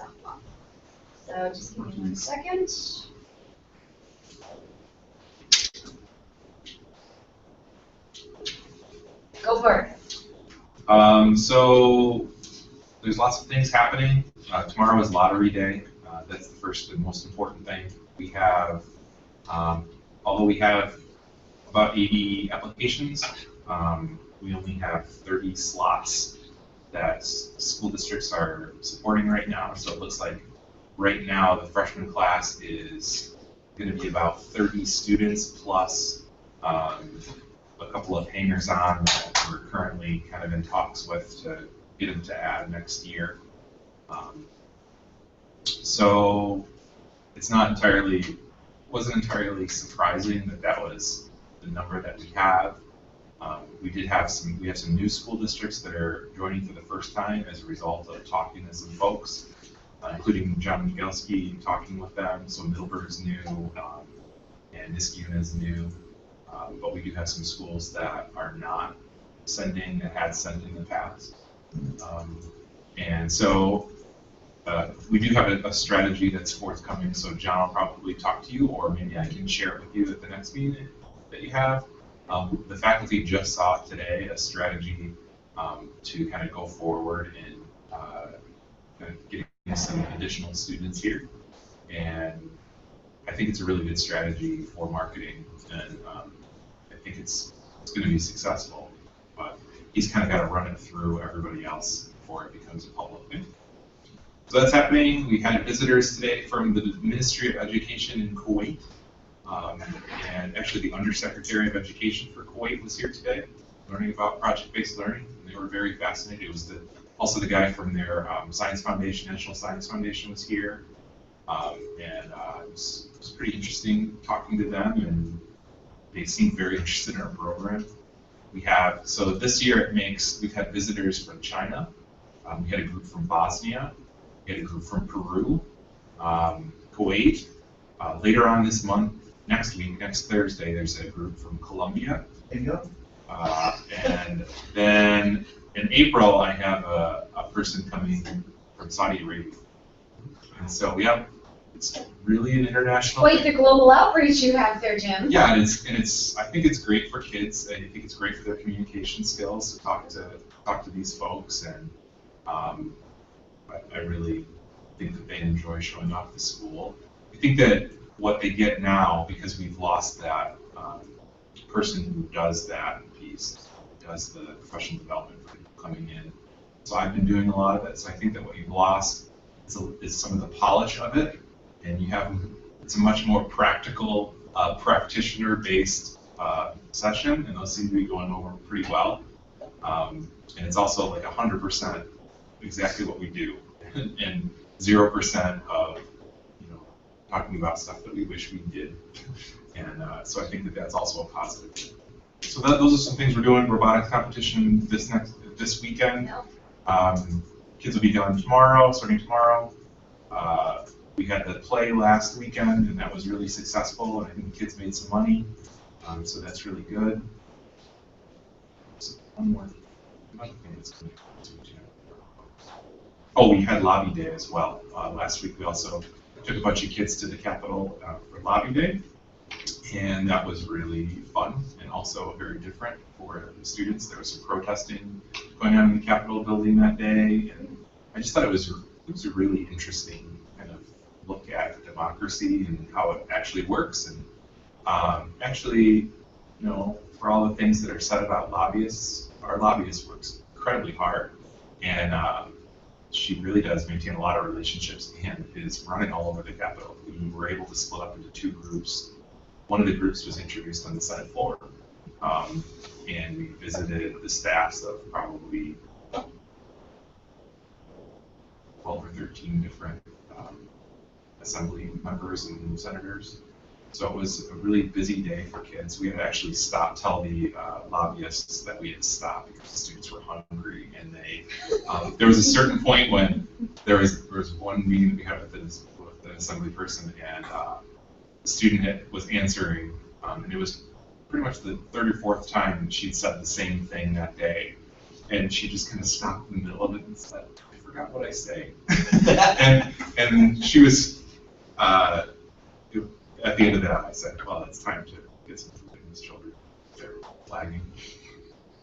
softball. So just give me 1 second. Go for it. So there's lots of things happening. Tomorrow is lottery day. That's the first and most important thing. We have, although we have about 80 applications, we only have 30 slots that school districts are supporting right now. So it looks like right now the freshman class is going to be about 30 students plus a couple of hangers-on that we're currently kind of in talks with to get them to add next year. So it's wasn't entirely surprising that that was the number that we have. We have some new school districts that are joining for the first time as a result of talking to some folks, including John Migelski, talking with them. So Middleburg's new, and Niskayuna is new. But we do have some schools that are not sending, that had sent in the past. And so we do have a strategy that's forthcoming. So John will probably talk to you, or maybe I can share it with you at the next meeting that you have. The faculty just saw today a strategy to kind of go forward in kind of getting some additional students here. And I think it's a really good strategy for marketing, and I think it's going to be successful. But he's kind of got to run it through everybody else before it becomes a public thing. So that's happening. We had visitors today from the Ministry of Education in Kuwait. And actually the Undersecretary of Education for Kuwait was here today, learning about project-based learning, and they were very fascinated. It was also the guy from their Science Foundation, National Science Foundation was here, and it was pretty interesting talking to them, and they seemed very interested in our program. So this year we've had visitors from China, we had a group from Bosnia, we had a group from Peru, Kuwait. Later on this month, next Thursday, there's a group from Colombia. There you go. And then in April, I have a person coming from Saudi Arabia. And so it's really an international Quite the global outreach you have there, Jim. Yeah, and I think it's great for kids. I think it's great for their communication skills to talk to these folks, and I really think that they enjoy showing off the school. I think that what they get now, because we've lost that person who does that piece, does the professional development for people coming in. So I've been doing a lot of it. So I think that what you've lost is some of the polish of it, and it's a much more practical, practitioner-based session, and those seem to be going over pretty well. And it's also like 100% exactly what we do, and 0% of talking about stuff that we wish we did. And so I think that that's also a positive. So those are some things we're doing. Robotics competition this weekend. Kids will be done starting tomorrow. We had the play last weekend, and that was really successful, and I think the kids made some money. So that's really good. So one more thing that's going to we had lobby day as well. Last week we also took a bunch of kids to the Capitol for lobby day, and that was really fun and also very different for the students. There was some protesting going on in the Capitol building that day, and I just thought it was a really interesting kind of look at democracy and how it actually works. And actually, for all the things that are said about lobbyists, our lobbyist works incredibly hard, and she really does maintain a lot of relationships and is running all over the Capitol. We were able to split up into 2 groups. One of the groups was introduced on the Senate floor, and we visited the staffs of probably 12 or 13 different assembly members and senators. So it was a really busy day for kids. We had to actually tell the lobbyists that we had to stop because the students were hungry, and there was a certain point when there was one meeting that we had with an assembly person, and the student was answering, and it was pretty much the 3rd or 4th time she'd said the same thing that day, and she just kind of stopped in the middle of it and said, "I forgot what I say. and she was, at the end of that, I said, well, it's time to get some food in these children. They're flagging.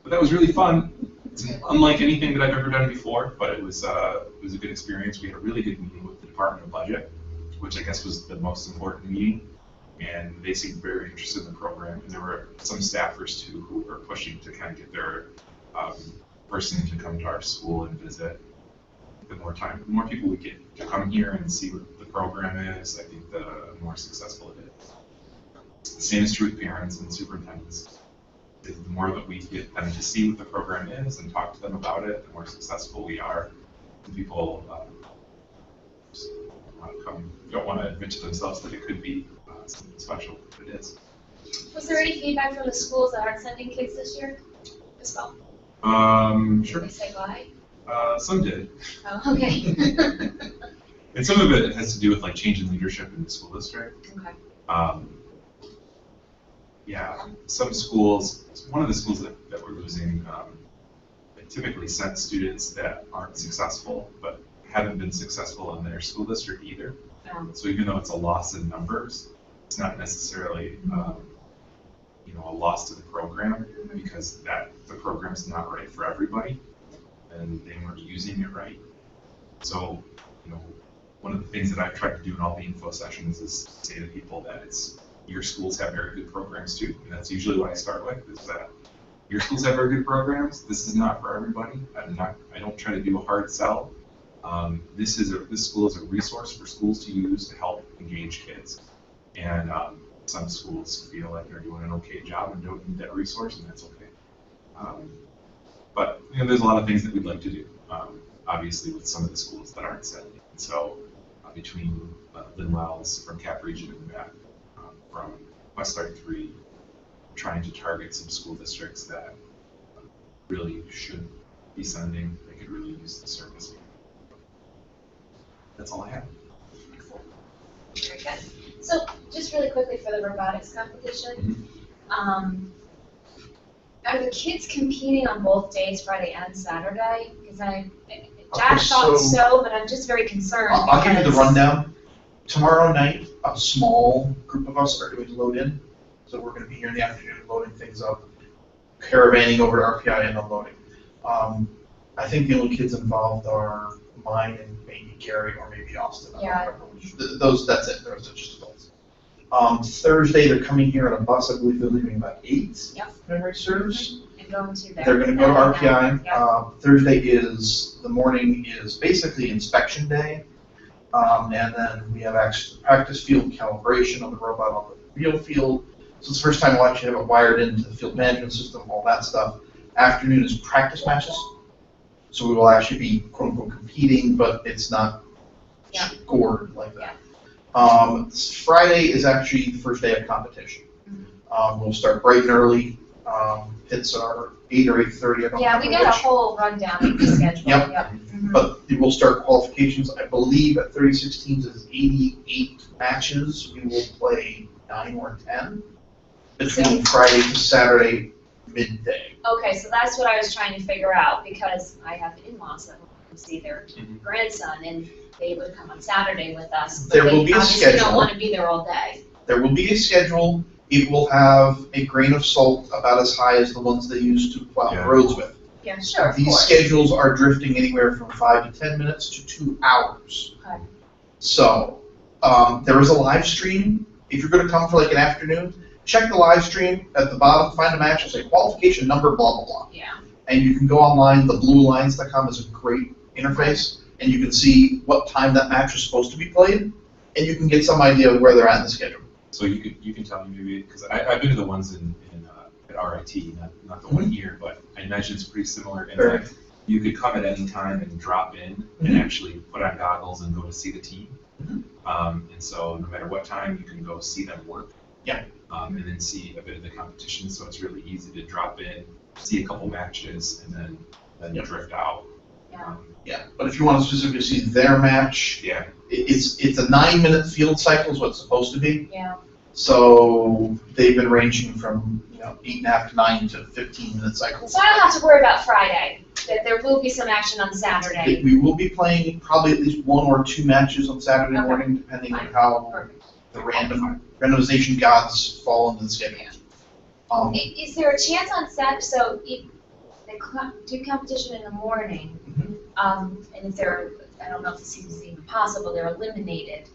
But that was really fun. It's unlike anything that I've ever done before, but it was a good experience. We had a really good meeting with the Department of Budget, which I guess was the most important meeting. And they seemed very interested in the program. And there were some staffers too who were pushing to kind of get their person to come to our school and visit. The more people we get to come here and see what the program is, I think the more successful it is. The same is true with parents and superintendents. The more that we get them to see what the program is and talk to them about it, the more successful we are. And people don't want to admit to themselves that it could be something special, but it is. Was there any feedback from the schools that aren't sending kids this year as well? Sure. Did they say why? Some did. Oh, okay. And some of it has to do with like change in leadership in the school district. Okay. Yeah, some schools, one of the schools that we're losing, they typically sent students that aren't successful, but haven't been successful in their school district either. So even though it's a loss in numbers, it's not necessarily a loss to the program, because the program's not right for everybody, and they weren't using it right. So, one of the things that I've tried to do in all the info sessions is say to people that your schools have very good programs too, and that's usually what I start with, is that your schools have very good programs. This is not for everybody. I don't try to do a hard sell. This school is a resource for schools to use to help engage kids, and some schools feel like they're doing an okay job and don't need that resource, and that's okay. But there's a lot of things that we'd like to do, obviously, with some of the schools that aren't sending. And so between Lynn Wells from Cap Region and Matt from Westside 3, trying to target some school districts that really should be sending, they could really use the service. That's all I have. Excellent. Very good. So just really quickly for the robotics competition, are the kids competing on both days, Friday and Saturday? Because Jack thought so, but I'm just very concerned. I'll give you the rundown. Tomorrow night, a small group of us are doing load in. So we're going to be here in the afternoon loading things up, caravanning over to RPI and unloading. I think the only kids involved are mine and maybe Gary or maybe Austin. Yeah. That's it. Those are just adults. Thursday, they're coming here on a bus. I believe they're leaving about 8. Yep. Memory serves. And going to there. They're going to go to RPI. Yep. Thursday the morning is basically inspection day. And then we have actually practice field calibration of the robot on the real field. So it's the first time we'll actually have it wired into the field management system, all that stuff. Afternoon is practice matches. So we will actually be quote unquote competing, but it's not scored like that. Friday is actually the first day of competition. We'll start bright and early. Pits are 8 or 8:30. Yeah, we got a whole rundown of the schedule. Yep. But we'll start qualifications. I believe at 36 teams is 88 matches. We will play 9 or 10 between Friday to Saturday midday. Okay, so that's what I was trying to figure out, because I have in-laws that want to see their grandson, and they would come on Saturday with us. But There will be a obviously schedule. don't want to be there all day. There will be a schedule. It will have a grain of salt about as high as the ones they used to plow the roads with. Yeah, sure, of These course. schedules are drifting anywhere from 5 to 10 minutes to 2 hours. Okay. So there is a live stream. If you're going to come for like an afternoon, check the live stream at the bottom, find a match, and say qualification number, blah, blah, blah. Yeah. And you can go online. TheBlueLines.com is a great interface, and you can see what time that match is supposed to be played, and you can get some idea of where they're at in the schedule. So you can tell me maybe, because I've been to the ones at RIT, not the one here, but I imagine it's pretty similar in that you could come at any time and drop in and actually put on goggles and go to see the team. And so no matter what time, you can go see them work. Yeah. And then see a bit of the competition. So it's really easy to drop in, see a couple matches, and then drift out. Yeah, but if you want to specifically see their match, it's a 9-minute field cycle is what it's supposed to be. Yeah. So they've been ranging from 8.5 to 9 to 15-minute cycles. So I don't have to worry about Friday, that there will be some action on Saturday. We will be playing probably at least 1 or 2 matches on Saturday Okay. morning, depending on how Perfect. the randomization gods fall into the schedule. Is there a chance on Saturday, so if they do competition in the morning, and if they're, I don't know if this is even possible, they're eliminated,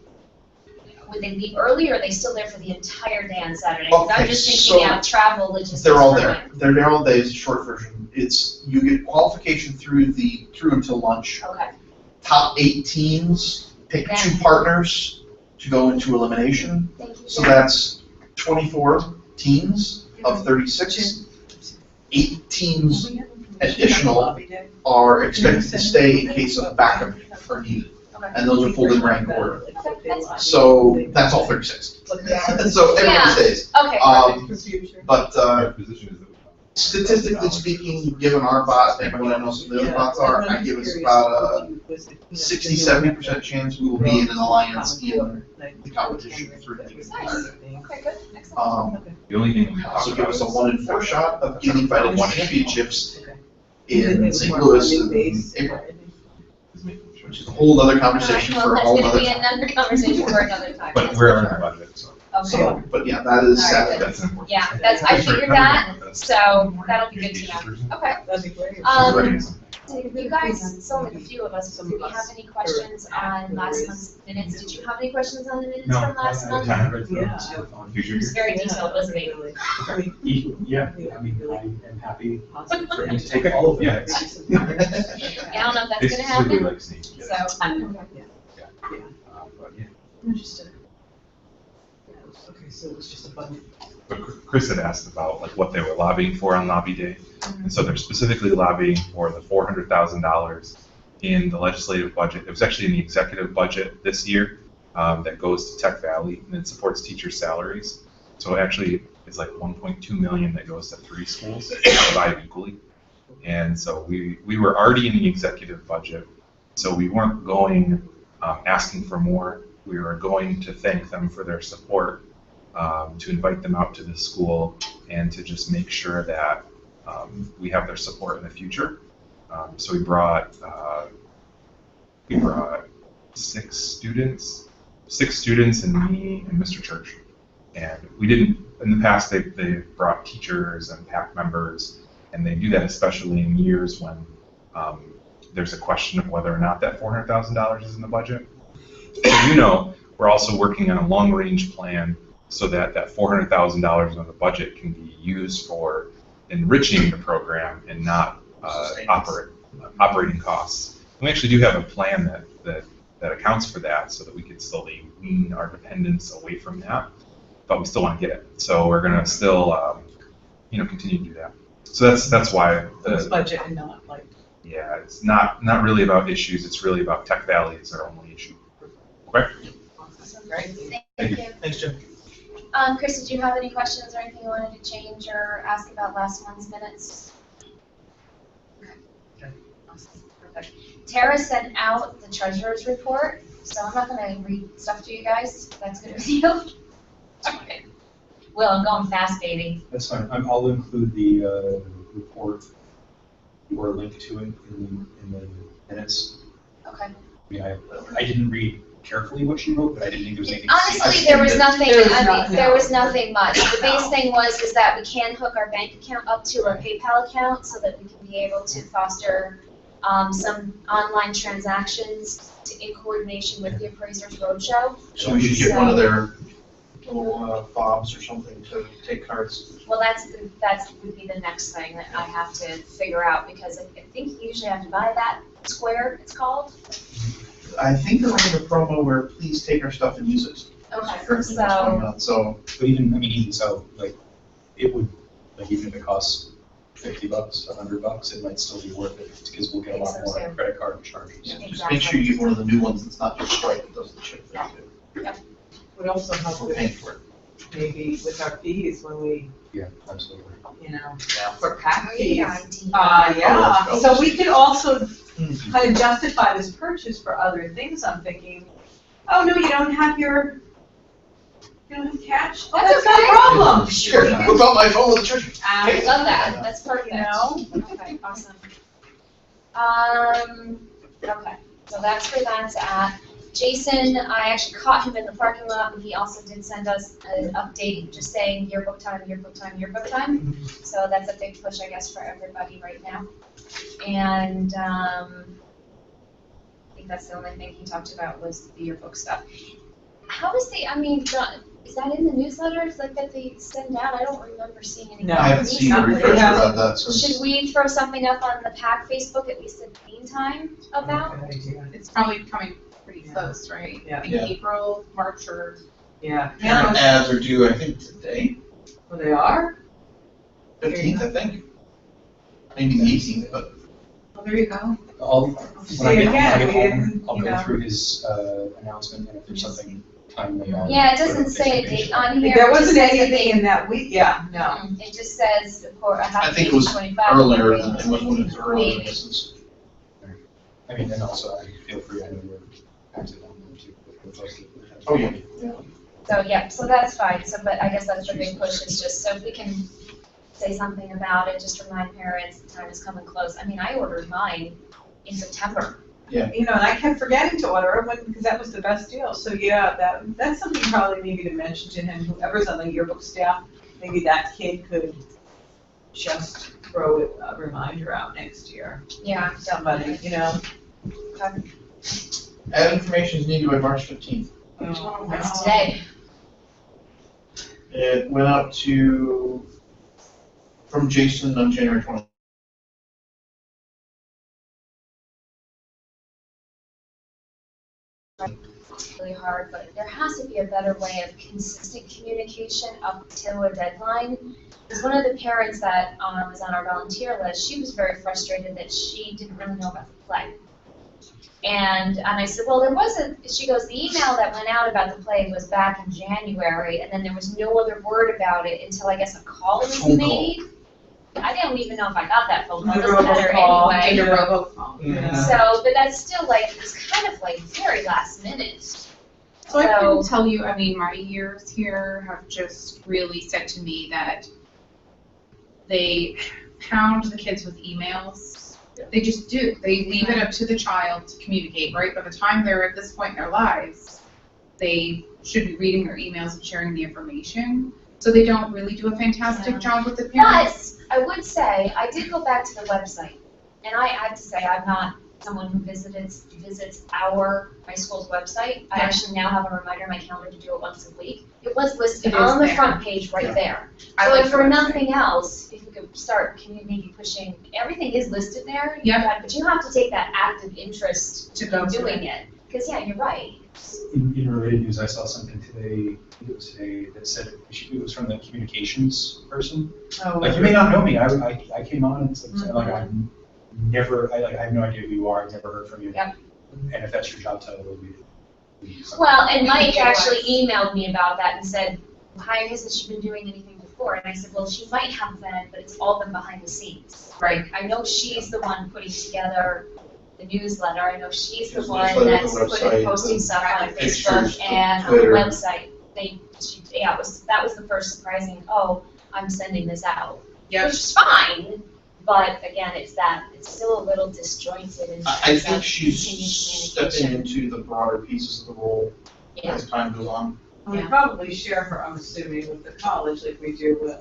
would they leave early, or are they still there for the entire day on Saturday? Because I'm Okay, just so thinking out travel logistics. They're all for there. them. They're there all day is the short version. You get qualification through until lunch. Okay, Top 8 teams pick Then- 2 partners to go into elimination. thank you. So that's 24 teams of 36. 8 teams additional are expected to stay in case of backup are needed. Okay. And those are pulled in rank order. Okay, that's fine. So that's all 36. So everyone Yeah. stays. Okay, But Our position is that we statistically speaking, given our bot and what I know some of the other bots are, I give us about a 60-70% chance we will be in an alliance in the competition through the entire day. okay, good, excellent. the only thing we Also talk give us a about 1 in 4 shot of getting invited to championships in St. Louis in April, is making sure. which is a whole other conversation for a whole Well, other that's gonna time. be another conversation for another time. But that's we're for on sure. a budget, so Okay, So, but yeah, that is All right, Saturday. that's important. yeah, that's, I figured that, so that'll be good to know. Okay, That'd be great. so you guys, it's only a few of us, do we have any questions on last month's minutes? Did you have any questions on the minutes from last month? It was very detailed, wasn't it? Yeah, I mean, I am happy certainly to take all of it. Yeah. I don't know if that's They gonna specifically happen, like sneak, yeah. so. But yeah. No, just a. Okay, so it was just a button. But Chris had asked about like what they were lobbying for on lobby day. And so they're specifically lobbying for the $400,000 in the legislative budget. It was actually in the executive budget this year that goes to Tech Valley, and it supports teacher salaries. So actually it's like 1.2 million that goes to 3 schools, divided equally. And so we were already in the executive budget, so we weren't going asking for more. We were going to thank them for their support, to invite them out to the school, and to just make sure that we have their support in the future. So we brought 6 students and me and Mr. Church. And we didn't, in the past, they brought teachers and PAC members, and they do that especially in years when there's a question of whether or not that $400,000 is in the budget. So we're also working on a long-range plan so that that $400,000 in the budget can be used for enriching the program and not operating costs. And we actually do have a plan that accounts for that, so that we could slowly wean our dependence away from that, but we still want to get it. So we're going to still, continue to do that. So that's why. It's budget and not like. Yeah, it's not really about issues. It's really about Tech Valley is our only issue. Okay. Awesome, great, Thank you. thank you. Thanks, Jim. Chris, did you have any questions or anything you wanted to change or ask about last month's minutes? Okay. Awesome. Perfect. Tara sent out the treasurer's report, so I'm not gonna read stuff to you guys. That's good with you. Okay. Will, I'm going fast, baby. That's fine. I'll include the report or link to it in the minutes. Okay. I mean, I didn't read carefully what she wrote, but I didn't think there was anything. Honestly, there was nothing, There was I mean, not, no. there was nothing much. The biggest thing was that we can hook our bank account up to our PayPal account so that we can be able to foster some online transactions in coordination with the Appraisers Roadshow. So we should get one of their little fobs or something to take cards. Well, that would be the next thing that I have to figure out, because I think you usually have to buy that Square, it's called. I think they're running a promo where please take our stuff and use it. Okay, Currently what's going on. So But even so, like, it would, like, even if it costs $50, $100, it might still be worth it, because we'll get a lot Think so, more too. credit card charges. yeah, just Exactly. make sure you get one of the new ones that's not just Stripe that does the chip thing too. Would also help We're paying for it. maybe with our fees when we, Yeah, absolutely. for PAC Great fees. idea. Yeah, Oh, so we could also Mhm. kind of justify this purchase for other things. I'm thinking, oh, no, you don't have your You don't have cash? That's That's okay. no problem. Sure, whip out my phone with the treasurer. I love that, that's perfect. You know? Okay, awesome. Okay, so that's where that's at. Jason, I actually caught him in the parking lot, and he also did send us an update, just saying yearbook time, yearbook time, yearbook time. So that's a big push, I guess, for everybody right now. And, I think that's the only thing he talked about was the yearbook stuff. How does is that in the newsletters, like, that they send out? I don't remember seeing anything. No. I haven't seen a refresher about that since. Should we throw something up on the PAC Facebook, at least in the meantime, about? Good idea. It's probably coming pretty close, right? Yeah. I think Yeah. April, March, or Yeah. Parent ads are due, I think, today, Well, they are? 15th, I think. Maybe the 18th, but. well, there you go. When See, I again, get we home, didn't, I'll you go know. through his announcement, and if there's something timely on. Yeah, it doesn't say a date on here. There it just wasn't says that anything in that week, yeah, no. It just says, for a half I think it was 25. earlier than, it was when it was earlier than this is. I mean, and also, I feel free, I know you're active on them too. with those people. Oh, yeah. So, yeah, so that's fine, so, but I guess that's the big push, is just, so if we can say something about it, just remind parents the time is coming close. I mean, I ordered mine in September. You know, and I kept forgetting to order it because that was the best deal. So yeah, that's something probably maybe to mention to him, whoever's on the yearbook staff, maybe that kid could just throw a reminder out next year. Yeah. Somebody, you know. Ad information is needed by March 15th. Oh, That's today. It went out from Jason on January 20th. Really hard, but there has to be a better way of consistent communication up to a deadline. Because one of the parents that was on our volunteer list, she was very frustrated that she didn't really know about the play. And I said, well, she goes, the email that went out about the play was back in January, and then there was no other word about it until I guess a call was Phone call. made. I didn't even know if I got that phone call, The doesn't matter robocall. anyway. Did a robocall. Yeah. So, but that's still like, it's kind of like very last minute. So I can tell you, I mean, my years here have just really said to me that they pound the kids with emails. They just do. They leave it up to the child to communicate, right? By the time they're at this point in their lives, they should be reading their emails and sharing the information. So they don't really do a fantastic job with the parents. But I would say, I did go back to the website, and I had to say, I'm not someone who visits my school's website. I actually now have a reminder in my calendar to do it once a week. It was listed It is on the there. front page right there. I So like if for the website. nothing else, if we could start maybe pushing, everything is listed there. Yeah. But you have to take that active interest To go in through doing it. Because, yeah, you're right. In related news, I saw something today, I think it was today, that said, it was from the communications person. Oh, Like, you may not know me, I came on and said, like, I have no idea who you are, I've never heard from you. Yep. And if that's your job title, it would be something. Well, and Mike think it actually was. emailed me about that and said, why hasn't she been doing anything before? And I said, well, she might have been, but it's all been behind the scenes. Right. I know she's the one putting together the newsletter. I know she's the His one newsletter, that's the putting, website, posting the stuff on pictures, Facebook the and on the Twitter. website. That was the first surprising, oh, I'm sending this out. Yep. Which is fine, but again, it's still a little disjointed in I terms think of she's continued stepping communication. into the broader pieces of the role Yeah. as time goes on. We probably share her, I'm assuming, with the college like we do with.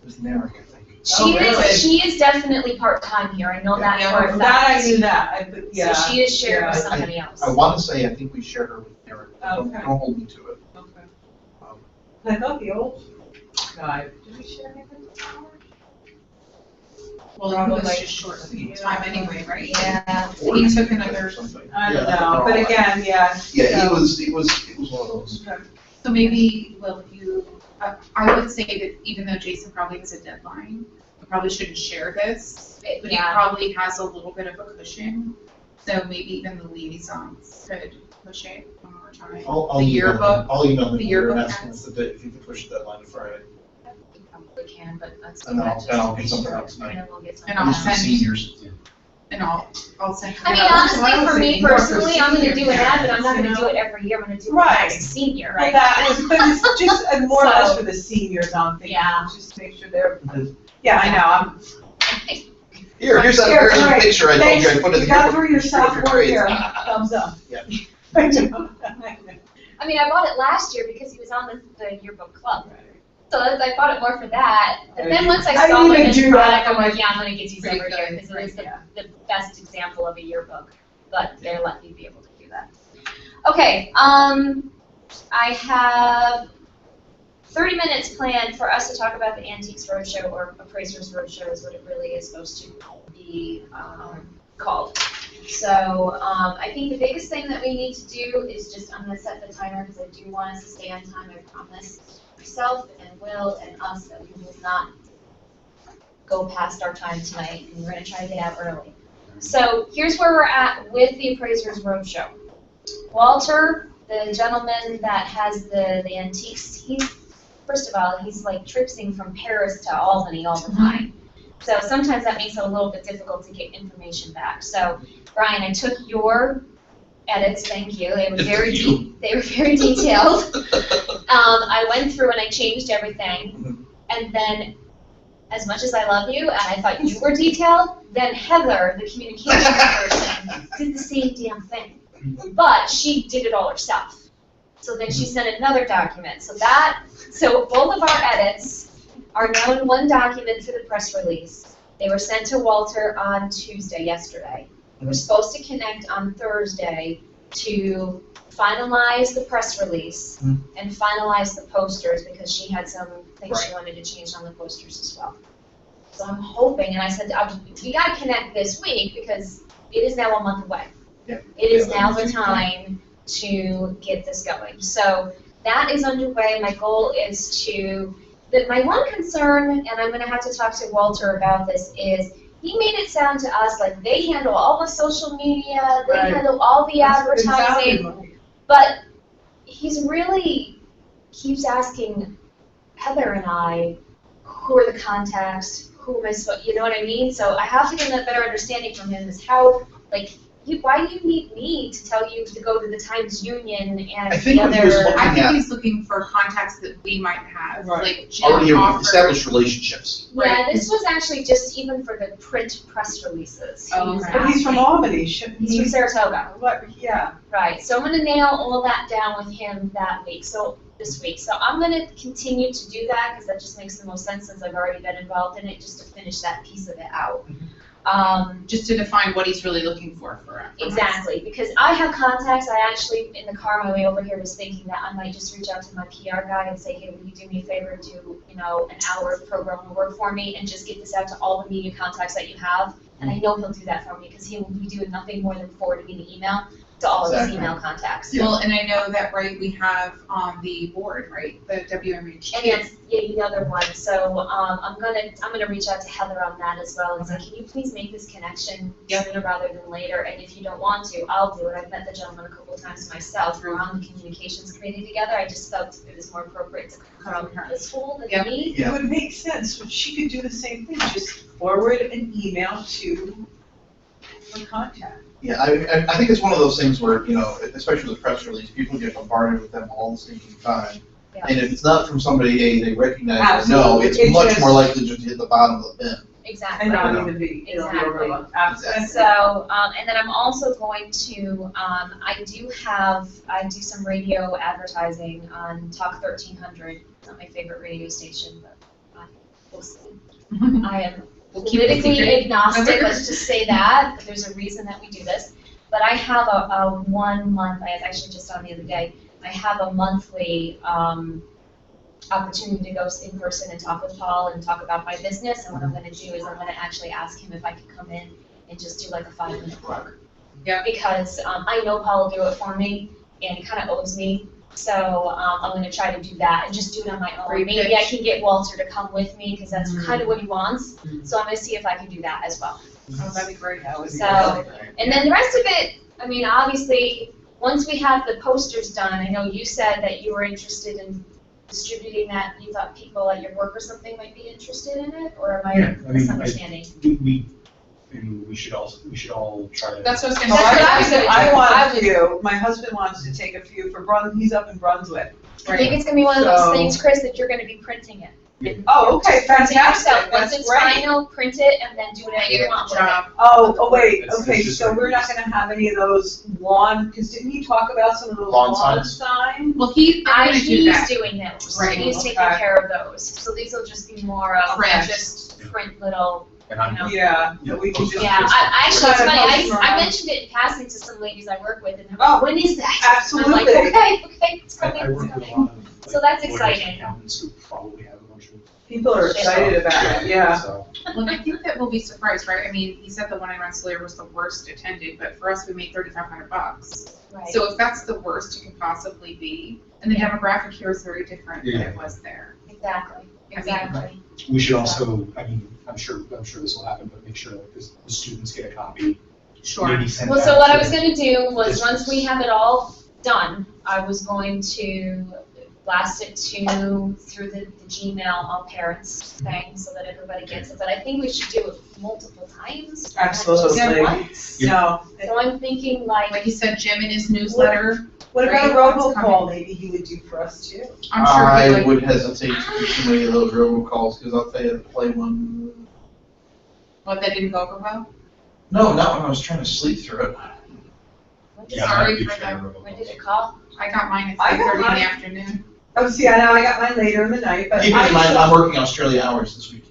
With Merrick, I think. She really? she is definitely part-time here, I know that Yeah, for a fact. That I knew that, yeah. So she is shared with yeah. somebody else. I want to say, I think we shared her with Merrick. Don't Okay. hold me to it. Okay. I thought the old guy, did we share anything with Howard? Well, it was Probably. just short time anyway, right? Yeah. He took another, Or something. I Yeah, don't know, but again, yeah. Yeah, so- it was one of those. Okay. so maybe, well, I would say that even though Jason probably has a deadline, we probably shouldn't share this, but he Yeah. probably has a little bit of a cushion. So maybe even the liaisons could push it one more time. I'll The email yearbook, I'll email the them yearbook and ask them ads. if you can push the deadline to Friday. We probably can, but let's do And that I'll- just and I'll to be get something sure, out tonight. and then we'll get And something I'll At least out. for send- seniors. And I'll send. I mean, Yeah, honestly, so I for would me say more for personally, I'm gonna do an ad, but I'm not seniors, gonna do it every year, I'm gonna do it Right. as a senior, Well, right? that was, but it's just more or less So- for the seniors, I'm thinking, Yeah. just to make sure they're, yeah, I know, Here's that Here, embarrassing right. picture I told you I put in the You got yearbook. through your Just put it for sophomore grades. year, thumbs up. Yeah. I know. I mean, I bought it last year because he was on the yearbook club. So I bought it more for that, but then once I I saw didn't the even finished do that. product, I'm like, yeah, I'm gonna get these Pretty every year, good, because it is yeah. the best example of a yearbook, but they're letting me be able to do that. Okay, I have 30 minutes planned for us to talk about the Antiques Roadshow, or Appraisers Roadshow is what it really is supposed to be called. So I think the biggest thing that we need to do is just, I'm gonna set the timer because I do want us to stay on time, I promise myself and Will and us that we will not go past our time tonight, and we're gonna try to get out early. So here's where we're at with the Appraisers Roadshow. Walter, the gentleman that has the antiques, first of all, he's like tripsing from Paris to Albany all the time. So sometimes that makes it a little bit difficult to get information back. So Brian, I took your edits, thank you. They were very detailed. I went through and I changed everything. And then, as much as I love you, and I thought you were detailed, then Heather, the communications person, did the same damn thing. But she did it all herself. So then she sent another document. So both of our edits are now in one document for the press release. They were sent to Walter on Tuesday, yesterday. We were supposed to connect on Thursday to finalize the press release and finalize the posters, because she had some things she wanted to change on the posters as well. So I'm hoping, and I said, we gotta connect this week because it is now a month away. Yeah. It is now the time to get this going. So that is underway. My goal is my one concern, and I'm gonna have to talk to Walter about this, is he made it sound to us like they handle all the social media, they Right. handle all the advertising, Exactly. but he's really keeps asking Heather and I, who are the contacts, who am I supposed, you know what I mean? So I have to get a better understanding from him is how, like, why do you need me to tell you to go to the Times Union and I think the what he was other? looking I think at- he's looking for contacts that we might have, Right. like Jim Already offered. established relationships. Yeah, this was actually just even for the print press releases. Oh, He was okay. But he's from asking- Albany, shouldn't He's he? from Saratoga. What, yeah. Right, so I'm gonna nail all that down with him this week. So I'm gonna continue to do that, because that just makes the most sense since I've already been involved in it, just to finish that piece of it out. Just to define what he's really looking for us. Exactly, because I have contacts, I actually, in the car on my way over here, was thinking that I might just reach out to my PR guy and say, hey, will you do me a favor, do, an hour of program work for me, and just get this out to all the media contacts that you have, and I know he'll do that for me, because he will be doing nothing more than forwarding me the email to all of his Exactly. email contacts. Yeah. Well, and I know that, right, we have on the board, right, the WMHQ. And that's the other one, so I'm gonna reach out to Heather on that as well and say, can you please make this connection sooner rather than later, and if you don't want to, I'll do it. I've met the gentleman a couple of times myself, we're on the communications committee together, I just felt it was more appropriate to come from her school than Yep. me. Yeah. It would make sense, but she could do the same thing, just forward an email to her contact. Yeah, I think it's one of those things where, especially with the press release, people get bombarded with them all the same time. Yeah. And if it's not from somebody they recognize or know, Absolutely. it's It much just- more likely just to hit the bottom of the bin. Exactly. And not Yeah. even be, Exactly. overlooked. Absolutely. So, and then I'm also going to, I do some radio advertising on Talk 1300. It's not my favorite radio station, but we'll see. I am We'll keep it politically secret. agnostic, let's just say that. There's a reason that we do this. But I have a 1 month, I was actually just on the other day, I have a monthly opportunity to go in person and talk with Paul and talk about my business. And what I'm gonna do is I'm gonna actually ask him if I could come in and just do like a 5-minute plug. Yeah. Because I know Paul will do it for me, and he kind of owes me. So I'm gonna try to do that and just do it on my own. Great Maybe I pitch. can get Walter to come with me, because that's kind of what he wants. Mhm. So I'm gonna see if I can do that as well. Oh, that'd be great. That would be So- really great. And then the rest of it, I mean, obviously, once we have the posters done, I know you said that you were interested in distributing that, you thought people at your work or something might be interested in it, or am Yeah, I I mean, misunderstanding? We and we should all try to. That's what I was So gonna say. I want a few, my husband wants to take a few for he's up in Brunswick. I think it's gonna be one of those So- things, Chris, that you're gonna be printing it. Oh, okay, Print it yourself. fantastic, Once that's it's great. final, print it and then do whatever you want with it. Job. Oh, wait, It's okay, just so like we're not this. gonna have any of those because didn't he talk about some of those Lawn lawn signs? signs? Well, they're gonna do He's that. doing those. Right. He's taking Okay. care of those. So these will just be more of Print. just print little, And I'm, you know. Yeah, that we can Post just. Yeah, I actually, it's Kind of funny, post them I around. mentioned it in passing to some ladies I work with, and they're Oh, like, when is that? absolutely. I'm like, okay, it's I coming, work it's with a coming. lot of. So that's lawyers and exciting. accountants who probably have a bunch of. People are excited about it, yeah. So, Well, and I think that we'll be surprised, right? I mean, he said the one in Rensselaer was the worst attended, but for us, we made $3,500. Right. So if that's the worst it could possibly be, and the demographic here is very different than Yeah. it was there. Exactly, exactly. we should also, I mean, I'm sure this will happen, but make sure that the students get a copy. Sure. Maybe send Well, that so what I to- was gonna do was, districts. once we have it all done, I was going to blast it through the Gmail all parents thing, so that everybody gets it, but I think we should do it multiple times. not just Absolutely. once. No, So I'm thinking like, Like you said, Jim in his newsletter, what about a Right. robocall maybe he would do for us too? I'm sure he I would. would hesitate to do too many of those robocalls, because I'll tell you, the play one, What, that didn't go over well? no, not when I was trying to sleep through it. when did, Yeah, I'm not a Sorry big for fan of that. when did robocalls. it call? I got mine I at got 3:30 in the mine. afternoon. Oh, see, I know, I got mine later in the night, but Keep in mind, I'm working Australia hours this week.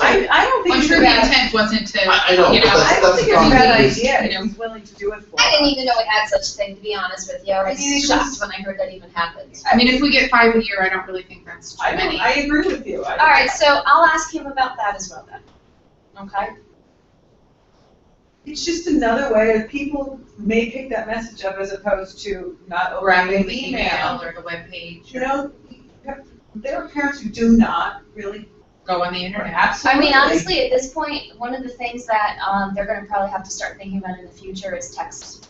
I don't think I'm it's sure a the bad, intent wasn't to, I know, you but know, that's, I don't that's think the it's a bad problem. idea, you if know. he's willing to do it for I didn't us. even know it had such a thing, to be honest with you. I I mean, was it shocked was- when I heard that even happened. I mean, if we get 5 a year, I don't really think that's too I many. don't, I agree with you. All right, so I'll ask him about that as well then. Okay? It's just another way that people may pick that message up as opposed to not Grabbing opening the the email email. or the webpage, You know, there are parents who do not really, go on the internet. I absolutely. mean, honestly, at this point, one of the things that they're gonna probably have to start thinking about in the future is text.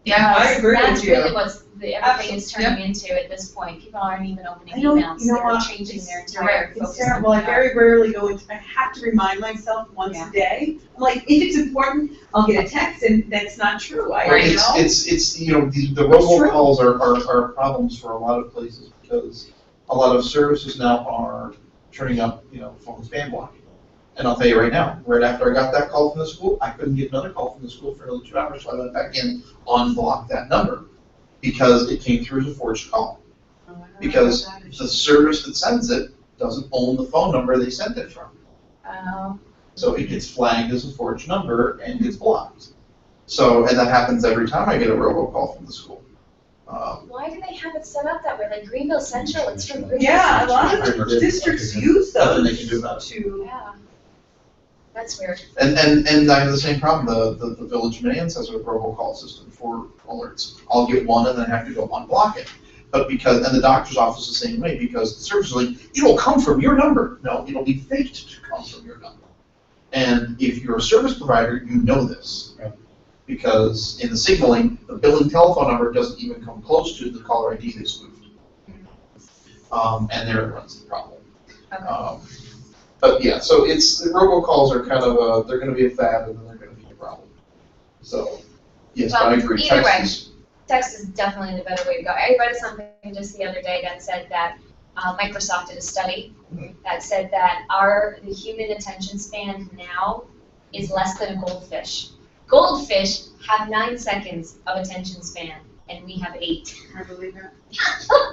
Yeah, I agree with That's you. really what everything is Absolutely. turning into at this point. People aren't even opening I don't, emails, you know they're what, changing their it's- entire it's focus. terrible, I very rarely go into, I have to remind myself once Yeah. a day. I'm like, if it's important, I'll get a text, and that's not true, I, Right. you know? It's, you know, the It's true. robocalls are problems for a lot of places, because a lot of services now are turning up, you know, phone spam blocking. And I'll tell you right now, right after I got that call from the school, I couldn't get another call from the school for another 2 hours, so I went back in, unblocked that number, because it came through as a forged call. Because the service that sends it doesn't own the phone number they sent it from. So it gets flagged as a forged number and gets blocked. So, and that happens every time I get a robocall from the school. Why do they have it set up that way? Like Greenville Central, it's from Greenville Yeah, a Central. lot of the districts use Nothing those they can do about it. to, Yeah. That's weird. And I have the same problem, the Village of Manans has a robocall system for alerts. I'll get one and then have to go unblock it. But because, and the doctor's office is the same way, because the service is like, it'll come from your number. No, it'll be faked to come from your number. And if you're a service provider, you know this. Right. Because in the signaling, the billing telephone number doesn't even come close to the caller ID they spoofed. And there runs the problem. Okay. But yeah, so it's, the robocalls are kind of they're gonna be a fad and then they're gonna be a problem. So, yes, I Well, agree. either way. Text is- Text is definitely the better way to go. I read something just the other day that said that Microsoft did a study that said that the human attention span now is less than a goldfish. Goldfish have 9 seconds of attention span, and we have 8. I believe it.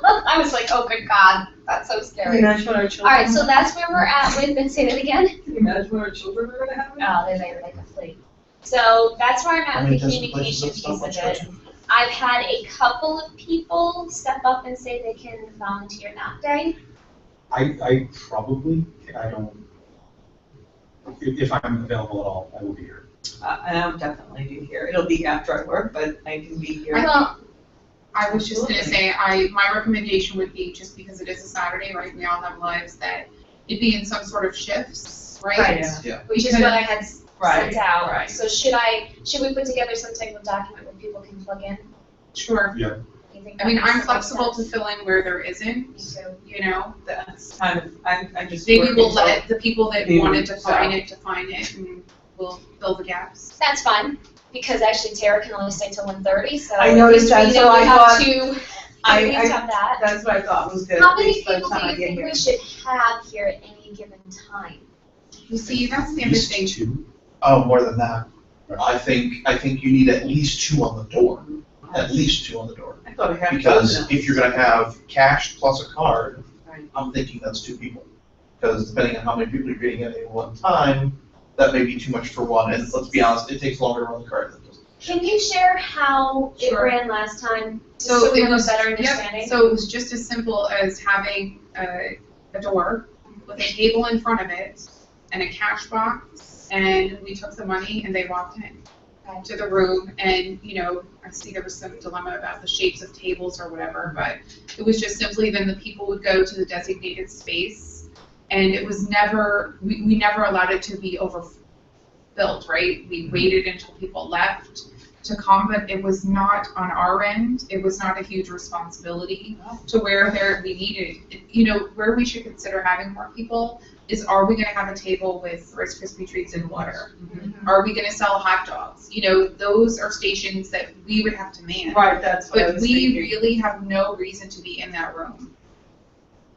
I was like, oh good God, that's so can you scary. imagine what our All children? right, so that's where we're at with, and say that again. Can you imagine what our children are gonna have? Oh, they're like a flea. So that's where I'm How at many with the decimal places communication of stuff piece on of it. Churchill? I've had a couple of people step up and say they can volunteer that day. I probably, I don't, if I'm available at all, I will be here. And I'll definitely be here. It'll be after I work, but I can be here. Well, I was just gonna say, my recommendation would be, just because it is a Saturday, right, we all have lives, that it be in some sort of shifts, right? Right. Yeah. which is what I had Right, sent out. right. So should we put together some type of document where people can plug in? Sure. You think I mean, that I'm makes flexible to sense? fill in where there Me isn't, too. you know? That's kind of, I just. Maybe working we'll so- let the people that Maybe wanted to so. find it, and we'll fill the gaps. That's fine, because actually Tara can only stay till 1:30, so. I noticed at that, least so I we have thought- two, at least have that. That's what I thought was good. How at many least by the people do time I you get think here. we should have here at any given time? You see, that's the At other least thing. 2. Oh, more than that. I think you need at least 2 on the door. At least 2 on the door. I thought I had. Because if you're gonna have cash plus a card, Right. I'm thinking that's 2 people. Because depending on how many people you're getting at any one time, that may be too much for one, and let's be honest, it takes longer to run the card than it does. Can you share how it Sure. ran last time, just So so we it have a was, better yep, understanding? so it was just as simple as having a door with a table in front of it and a cash box, and we took the money and they walked in to the room, and, you know, I see there was some dilemma about the shapes of tables or whatever, but it was just simply then the people would go to the designated space, and it was never, we never allowed it to be overfilled, right? We waited until people left to come, but it was not on our end, it was not a huge responsibility to where we needed, you know, where we should consider having more people is, are we gonna have a table with Rice Krispie treats and water? Are we gonna sell hot dogs? You know, those are stations that we would have to man. Right, that's what I But was we thinking. really have no reason to be in that room.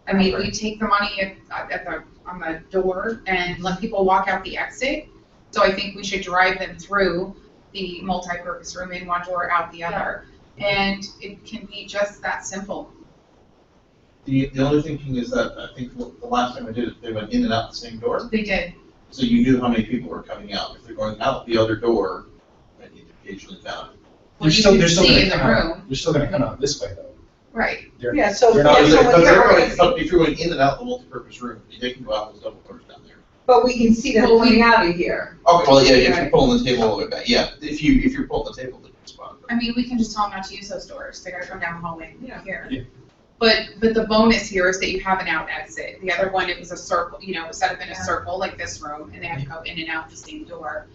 I mean, we take the money on the door and let people walk out the exit. So I think we should drive them through the multi-purpose room in one door, out the other. And it can be just that simple. The only thinking is that I think the last time I did it, they went in and out the same door, They did. so you knew how many people were coming out. If they're going out the other door, then you occasionally found it. Well, you can see in the come out. room. They're still gonna come out this way though. Right. Yeah, so, They're not- yeah, so But when they're you're going, going, if you're going in and out the multi-purpose room, they can go out those double doors down there. but we can see them Well, coming out of here. Okay, well, yeah, if you're Right. pulling the table all the way back, yeah, if you're pulling the table, then it's fine. I mean, we can just tell them not to use those doors. They gotta come down the hallway Yeah. here. Yeah. But the bonus here is that you have an out exit. The other one, it was a circle, you know, it was set up in a circle like this room, and they had to go in and out the same door.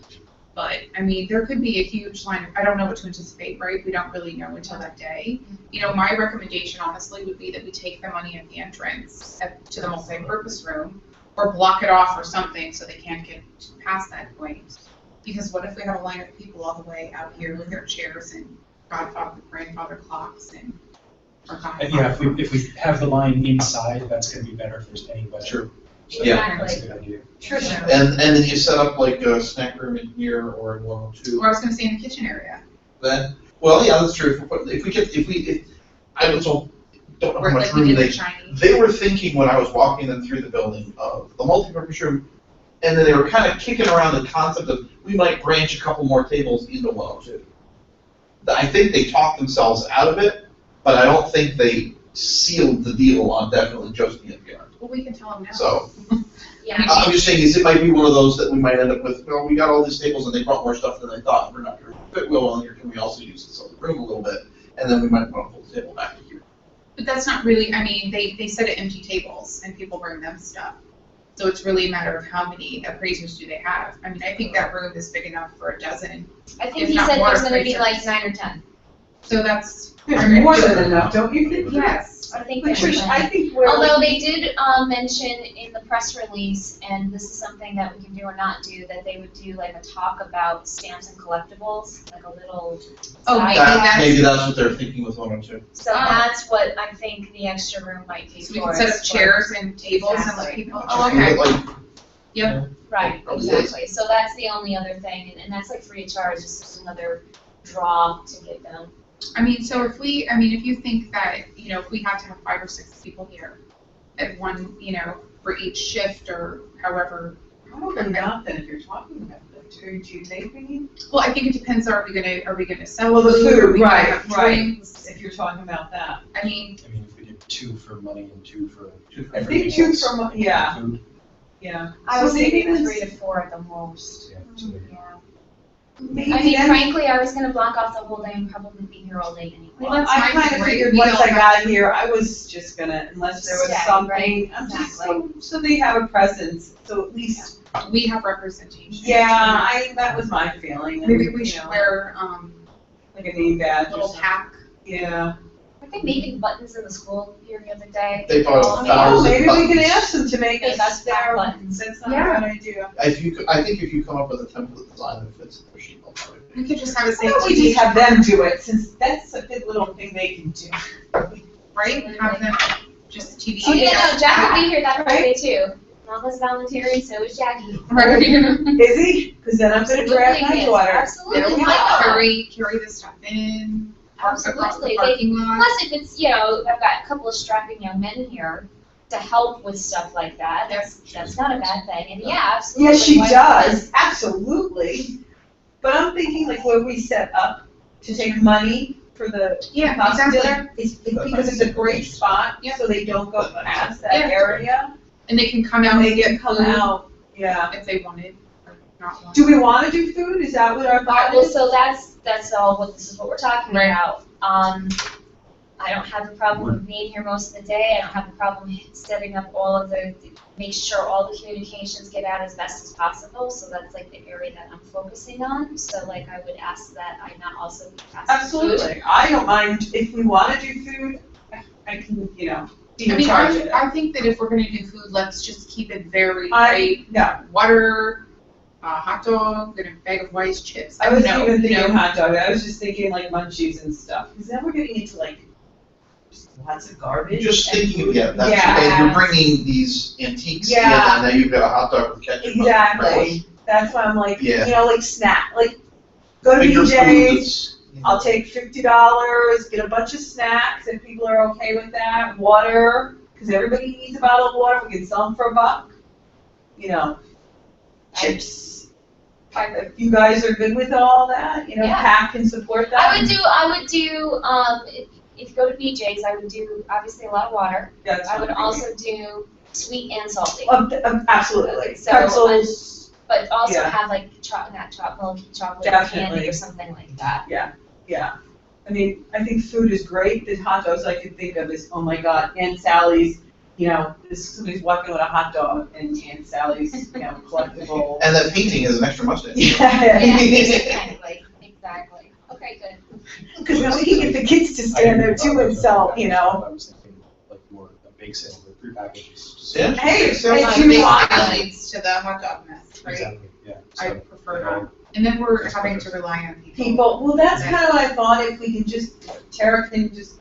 But, I mean, there could be a huge line, I don't know what to anticipate, right? We don't really know until that day. You know, my recommendation honestly would be that we take the money at the entrance to the multi-purpose room, or block it off or something so they can't get past that point. Because what if we have a line of people all the way out here with their chairs and grandfather clocks and. Yeah, if we have the line inside, that's gonna be better if there's anybody. Sure. So Yeah. That's a good idea. Tricia. And then you set up like a snack room in here or in 102. Or I was gonna say in the kitchen area. Then, well, yeah, that's true. I also don't know Where how like much we room did they the shiny. They were thinking when I was walking them through the building of the multipurpose room, and then they were kind of kicking around the concept of we might branch a couple more tables into 102. I think they talked themselves out of it, but I don't think they sealed the deal on definitely just the NPR. Well, we can tell them now. So Yeah, I'm just saying is it might be one of those that we might end up with, well, we got all these tables and they brought more stuff than they thought. We're not going to fit well in here. Can we also use this other room a little bit? And then we might want to pull the table back to here. But that's not really, I mean, they set at empty tables and people bring them stuff. So it's really a matter of how many appraisers do they have. I mean, I think that room is big enough for a dozen. I think If he not said more there's gonna be like appraisers. 9 or 10. So that's. There's more than enough, don't you think? Yes. I think But there's Trish, I think we're. Although they did mention in the press release, and this is something that we can do or not do, that they would do like a talk about stamps and collectibles, like a little Oh, side. Maybe that's what they're thinking with 102. So that's what I think the extra room might be for. So we can set up is chairs and tables and let Exactly. people, Just oh, do it okay. like- Yep. Right, Probably exactly. So that's the only other thing, and that's like free of charge, it's just another draw to get them. I mean, so if you think that, you know, if we had to have 5 or 6 people here at one, you know, for each shift or however. How about not then, if you're talking about that, do you take me? Well, I think it depends, are we gonna sell Well, the food? Are food, we gonna right, have right, drinks? if you're talking about that. I mean, I mean, if we did 2 for money and 2 for I everything think two else, from, yeah, food, yeah. I was So maybe thinking let's- 3 to 4 at the most. yeah, 2 there. Yeah. Maybe I mean, then- frankly, I was gonna block off the whole day and probably be here all day anyway. Well, that's I fine, kind of right? figured We once don't I have- got here, I was just gonna, unless there was Stay, something, right? I'm just, Exactly. so they have a presence, so at least, we have representation. yeah, that was my feeling. and, Maybe we you should know, wear, Like a name badge or little something. pack. Yeah, Like they making buttons in the school here the other day? They bought Oh, 1,000 Maybe we can buttons. ask them to make Make us us their buttons. That's not a Yeah. bad idea. I think if you come up with a template design that fits the sheet, they'll probably make it. We could just have a Why don't we safety, just have them do it, since that's a good little thing they can do. right? Have them just TV. Oh, yeah, no, Jack will be here that Right. Friday too. Mama's volunteering, so is Jackie. Right. Is he? Because then I'm gonna drag my Absolutely, daughter. Absolutely, They'll yeah. like carry the stuff in, park across the Absolutely. parking lot. Plus, if it's, I've got a couple of strapping young men here to help with stuff like that, that's not a bad thing, and yeah, absolutely. Yes, she why not? does, absolutely. But I'm thinking like where we set up to take money for the Yeah, pasta exactly. dinner is because it's a great spot, Yeah. so they don't go past that Yeah. area. And they can come out And and they get can come food out, yeah. if they wanted or not wanted. Do we wanna do food? Is that what our Alright, thought well, is? so this is what we're talking Right. about. I don't have a problem with being here most of the day, I don't have a problem setting up all of make sure all the communications get out as best as possible, so that's like the area that I'm focusing on, so like I would ask that I not also be asked for food. Absolutely, I don't mind, if we wanna do food, I can, be I in mean, charge of it. I think that if we're gonna do food, let's just keep it very light. No, Water, hot dog, and a bag of Rice chips. I was don't know, even you thinking know. hot dog, I was just thinking like munchies and stuff, because then we're getting into like just lots of garbage. Just and thinking, food. yeah, that's, Yeah. and you're bringing these antiques in, Yeah. and now you've got a hot dog with ketchup. on the Exactly, relish. that's why I'm like, Yeah. like snack, like, go to Finger food BJ's, that's, I'll take $50, get a bunch of snacks, if people are okay with that, water, because everybody needs a bottle of water, we can sell them for $1. Chips. If you guys are good with all that, Yeah. PAC can support that. I would do, if you go to BJ's, I would do obviously a lot of water. Yeah, that's I would fine. also do sweet and salty. Absolutely, So, pretzels, But also Yeah. have like chocolate candy Definitely. or something like that. yeah. I mean, I think food is great, the hot dogs I could think of is, oh my God, Aunt Sally's, somebody's walking with a hot dog and Aunt Sally's, collectible. and that painting is an extra mustache. Yeah, Exactly. Okay, good. because then we can get the kids to stand there too and sell, I was thinking like more a bake sale, or prepackaged. Yeah. Hey, So- if Big you want, salads to the hot dog mess, right? Exactly, yeah. I So, prefer that. And then we're having to rely on people. people, well, that's kind of what I thought, if we can just, Tara can just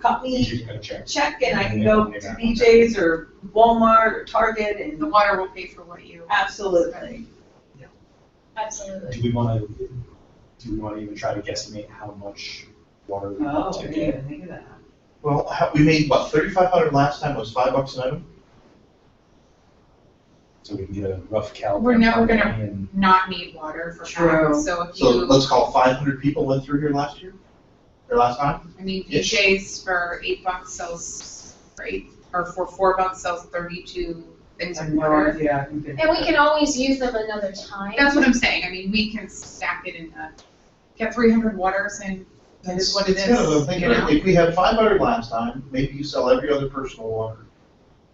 cut me You can check. and I can go to BJ's or Walmart or Target The and, water will pay for what you. absolutely. Absolutely. Do we wanna even try to guesstimate how much water we Oh, want I to didn't get? even think of that. Well, we made, what, 3,500 last time, was $5 an item? So we can get a rough count. We're of never how gonna- many and- Not need water for True. that, so if So you, let's call 500 people went through here last year, or last time? I mean, Ish. BJ's for $8 sells, or for $4 sells 32 things I of have no water. idea. I can think And of we it. can always use them another time. That's what I'm saying, I mean, we can stack it in get 300 waters and it is what it is, Yeah, I'm thinking, you know? if we had 500 last time, maybe you sell every other personal water.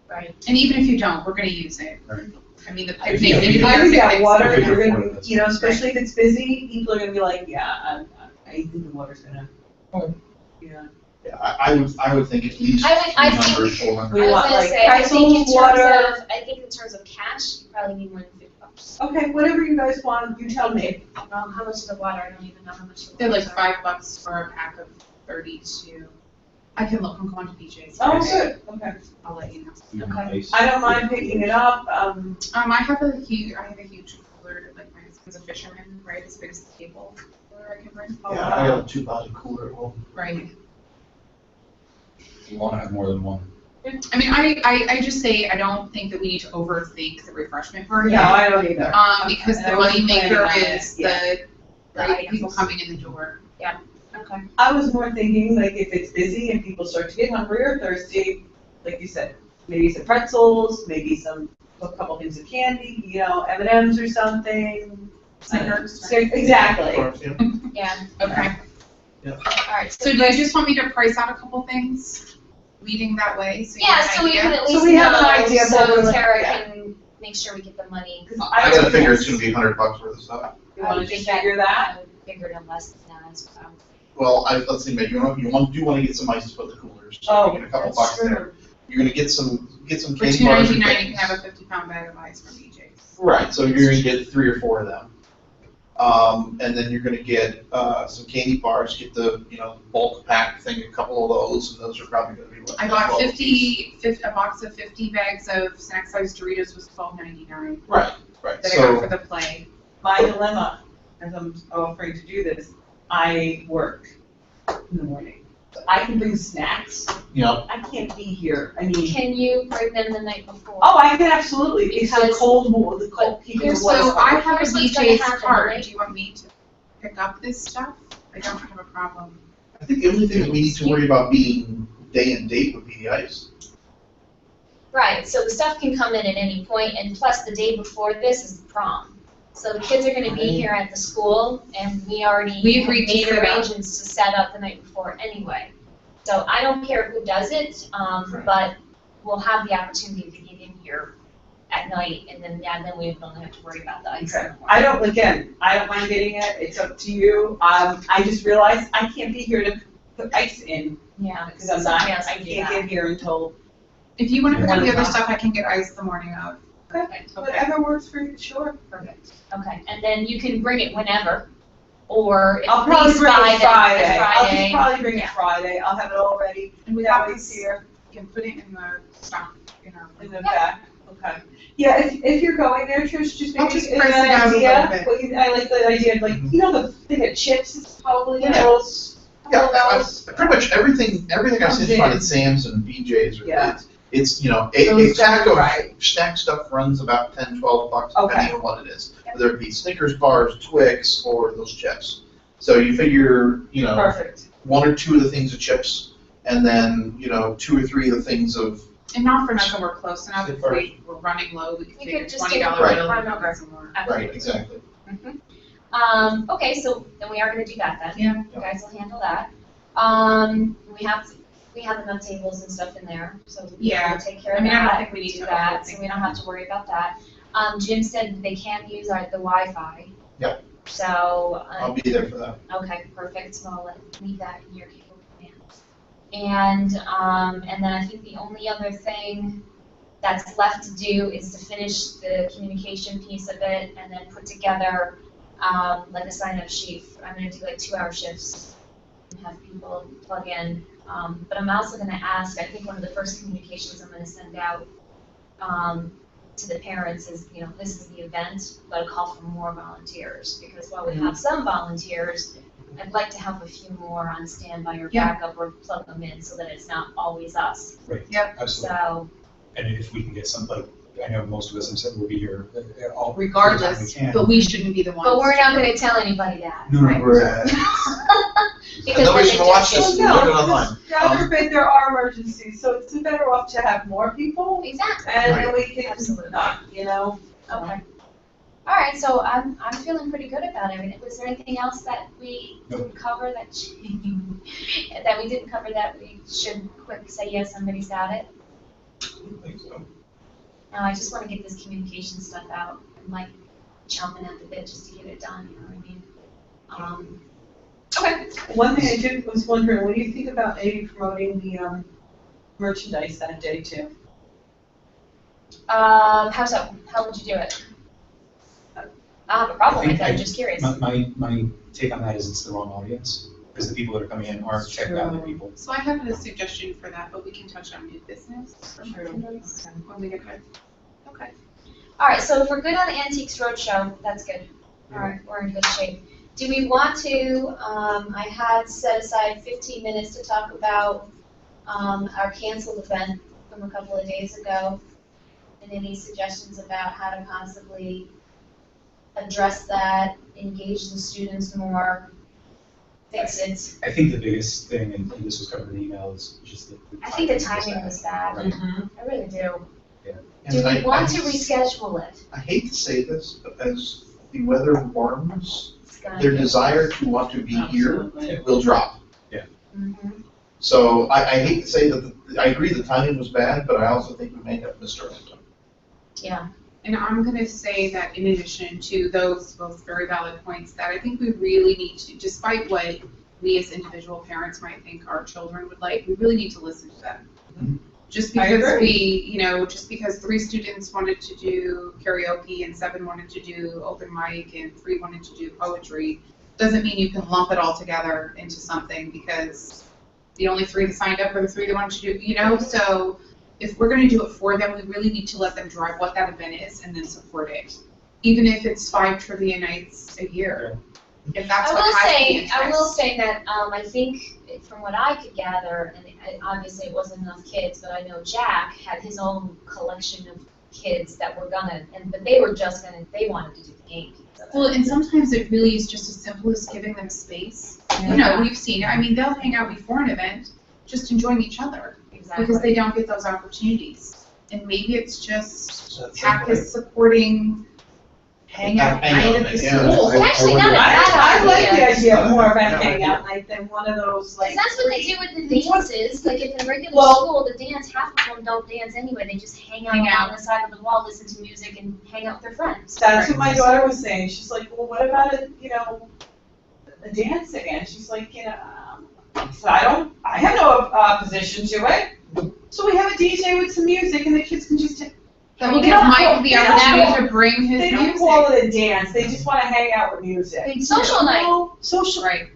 Right. And even if you don't, we're gonna use it. Right. I mean, the If picnic, you- if you I have think that picnics, water, If you you're can gonna, afford it, especially if it's busy, people are gonna be like, yeah, I think the water's gonna, Okay. yeah. Yeah, I would think at least I think- 300, 400. We I was want, gonna like, say, pretzels, water. I think in terms of cash, you probably need more than $50. Okay, whatever you guys want, you tell me. How much is the water? I don't even know how much. they're like $5 for a pack of 32. I can look, I'm going to BJ's. Oh, Friday. good, okay. I'll let you know. Even Okay. ice. I don't mind picking it up, I have a huge cooler, like my husband's a fisherman, right, as big as the table, where I can bring. Yeah, I got a 2,000 cooler at home. Right. You wanna have more than one. I mean, I just say, I don't think that we need to overthink the refreshment part of no, it. I don't either. Because the I wasn't planning moneymaker on it, is yeah. right, people coming in the door. Okay. I was more thinking, like, if it's busy and people start to get hungry or thirsty, like you said, maybe some pretzels, maybe a couple things of candy, M&Ms or something. Snickers. Exactly. Yeah, Okay. alright. So do you just want me to price out a couple things, leading that way, so you Yeah, have so an we can idea? at So least we have an know, idea of what we're so looking Tara at. can make sure we get the money. 'Cause I gotta figure yes. it's gonna be $100 worth of stuff. You wanna just figure that? I would figure it in less than that, so. let's see, maybe you want to get some ice to put in the coolers. So Oh, you get a couple that's bucks true. there. You're gonna get some For candy bars and $2.99, you things. can have a 50-pound bag of ice from BJ's. Right, so you're gonna get 3 or 4 of them. And then you're gonna get, some candy bars, get the, bulk pack thing, a couple of those, and those are probably gonna be what? I bought 12 a box of 50 bags of snack-sized Doritos was $12.99 Right, that I got so, for the play. My dilemma, as I'm offering to do this, I work in the morning. I can bring snacks. I can't be here. I mean, Can you bring them the night before? oh, I can absolutely. It's the Because- cold, keeping the water. So I have a Here's what's gonna BJ's happen, card. right? Do you want me to pick up this stuff? I don't have a problem. I think the only thing that we need to worry about being day and date would be the ice. Right, so the stuff can come in at any point, and plus the day before this is the prom. So the kids are gonna be here at the school, and we already We have agreed to made set up. arrangements to set up the night before anyway. So I don't care who does it, Right. but we'll have the opportunity to get in here at night, and then we don't have to worry about the ice Okay. anymore. I don't mind getting it. It's up to you. I just realized I can't be here to put ice in Yeah, because I'm not, somebody else I can do can't that. get here until If you want to pick up the other 1 stuff, I can get ice the morning of. Perfect, whatever works for you, sure. perfect, okay, and then you can bring it whenever, or if I'll probably please bring by it then, Friday. I'll just Friday. probably bring it Yeah. Friday. I'll have it all ready. And we That have way this it's here You can put it in the stock, in the back. Okay. Yeah, if you're going there, Trish, just I'll maybe just give price an it out a idea. little bit. What I like the idea of like, the thing of chips is probably Yeah. those. Yeah, pretty much everything I've seen Comes found in. at Sam's and BJ's, Yeah. it's, a Those pack of right. snack stuff runs about $10, $12, Okay. depending on what it is. Whether it be Snickers bars, Twix, or those chips. So you figure, Perfect. 1 or 2 of the things of chips, and then, 2 or 3 of the things of, And not for nothing, we're close enough. If we were running low, we could You take a could just take a $20 bill run and over. get some more. right, exactly. Okay, so then we are gonna do that then. Yeah. You guys will handle that. We have enough tables and stuff in there, so we'll take care I of mean, I don't that, think we need do to that, overthink so we don't have to worry about that. Jim said they can't use the Wi-Fi. Yep. So, I'll be there for that. okay, perfect, so I'll leave that in your capable hands. And then I think the only other thing that's left to do is to finish the communication piece of it and then put together, like a sign-up sheet. I'm gonna do like 2-hour shifts and have people plug in. But I'm also gonna ask, I think one of the first communications I'm gonna send out, to the parents is, this is the event, but a call for more volunteers. Because while we have some volunteers, I'd like to have a few more on standby or Yeah. backup or plug them in so that it's not always us. Right. Yep. Absolutely. So, And if we can get some, like, I know most of us have said we'll be here all. Regardless, we can. but we shouldn't be the ones. but we're not gonna tell anybody that, No, no, right? We're, Because nobody's then gonna it watch just this, gets- look it online. God forbid there are emergencies, so it's better off to have more people Exactly. and then we can, Absolutely. Okay. All right, so I'm feeling pretty good about everything. Was there anything else that we didn't cover that that we didn't cover that we should quick say yes, somebody's got it? I don't think so. No, I just want to get this communication stuff out. I'm like chomping at the bit just to get it done, you know what I mean? Okay. One thing I was wondering, what do you think about maybe promoting the merchandise that day too? How so? How would you do it? I don't have a problem with that, I'm just curious. My take on that is it's the wrong audience, because the people that are coming in aren't tech savvy people. So I have a suggestion for that, but we can touch on new business for Sure. merchandise when we get there. Okay. All right, so if we're good on the Antiques Roadshow, that's good. All right, we're in good shape. Do we want to, I had set aside 15 minutes to talk about our canceled event from a couple of days ago. And any suggestions about how to possibly address that, engage the students more, fix it? I think the biggest thing, and this was covered in the email, is just the I think the timing timing was bad. Right. I really do. And Do we want to I reschedule it? hate to say this, but as the weather warms, It's gonna their be- desire to want to be here Absolutely. will drop. Mhm. So I hate to say that, I agree the timing was bad, but I also think we may have missed our momentum. Yeah. And I'm gonna say that in addition to those both very valid points, that I think we really need to, despite what we as individual parents might think our children would like, we really need to listen to them. Mhm. Just I because agree. just because 3 students wanted to do karaoke and 7 wanted to do open mic and 3 wanted to do poetry, doesn't mean you can lump it all together into something, because the only 3 that signed up are the 3 that wanted to do, so if we're gonna do it for them, we really need to let them drive what that event is and then support it. Even if it's 5 trivia nights a year, if that's what has the interest. I will say that, I think from what I could gather, and obviously it wasn't enough kids, but I know Jack had his own collection of kids that were but they wanted to do the game piece of it. Well, and sometimes it really is just as simple as giving them space. We've seen it. I mean, they'll hang out before an event, just enjoying each other, Exactly. because they don't get those opportunities. And maybe it's just That's PAC right. is supporting hangout night at the Yeah. school. It's actually not a bad I like the idea. idea of more of a Yeah. hangout night than one of those like. Because that's what they do with the dances, like if in a regular Well- school, the dance, half of them don't dance anyway, they just hang Hang out out. on the side of the wall, listen to music and hang out with their friends. That's what my daughter was saying. She's like, well, what about a dance again? She's like, so I have no opposition to it. So we have a DJ with some music and the kids can just. That will They give don't Mike call- the they don't opportunity call- to bring his They music. don't call it a dance. They just want to hang out with music. Social night. No, social. Right.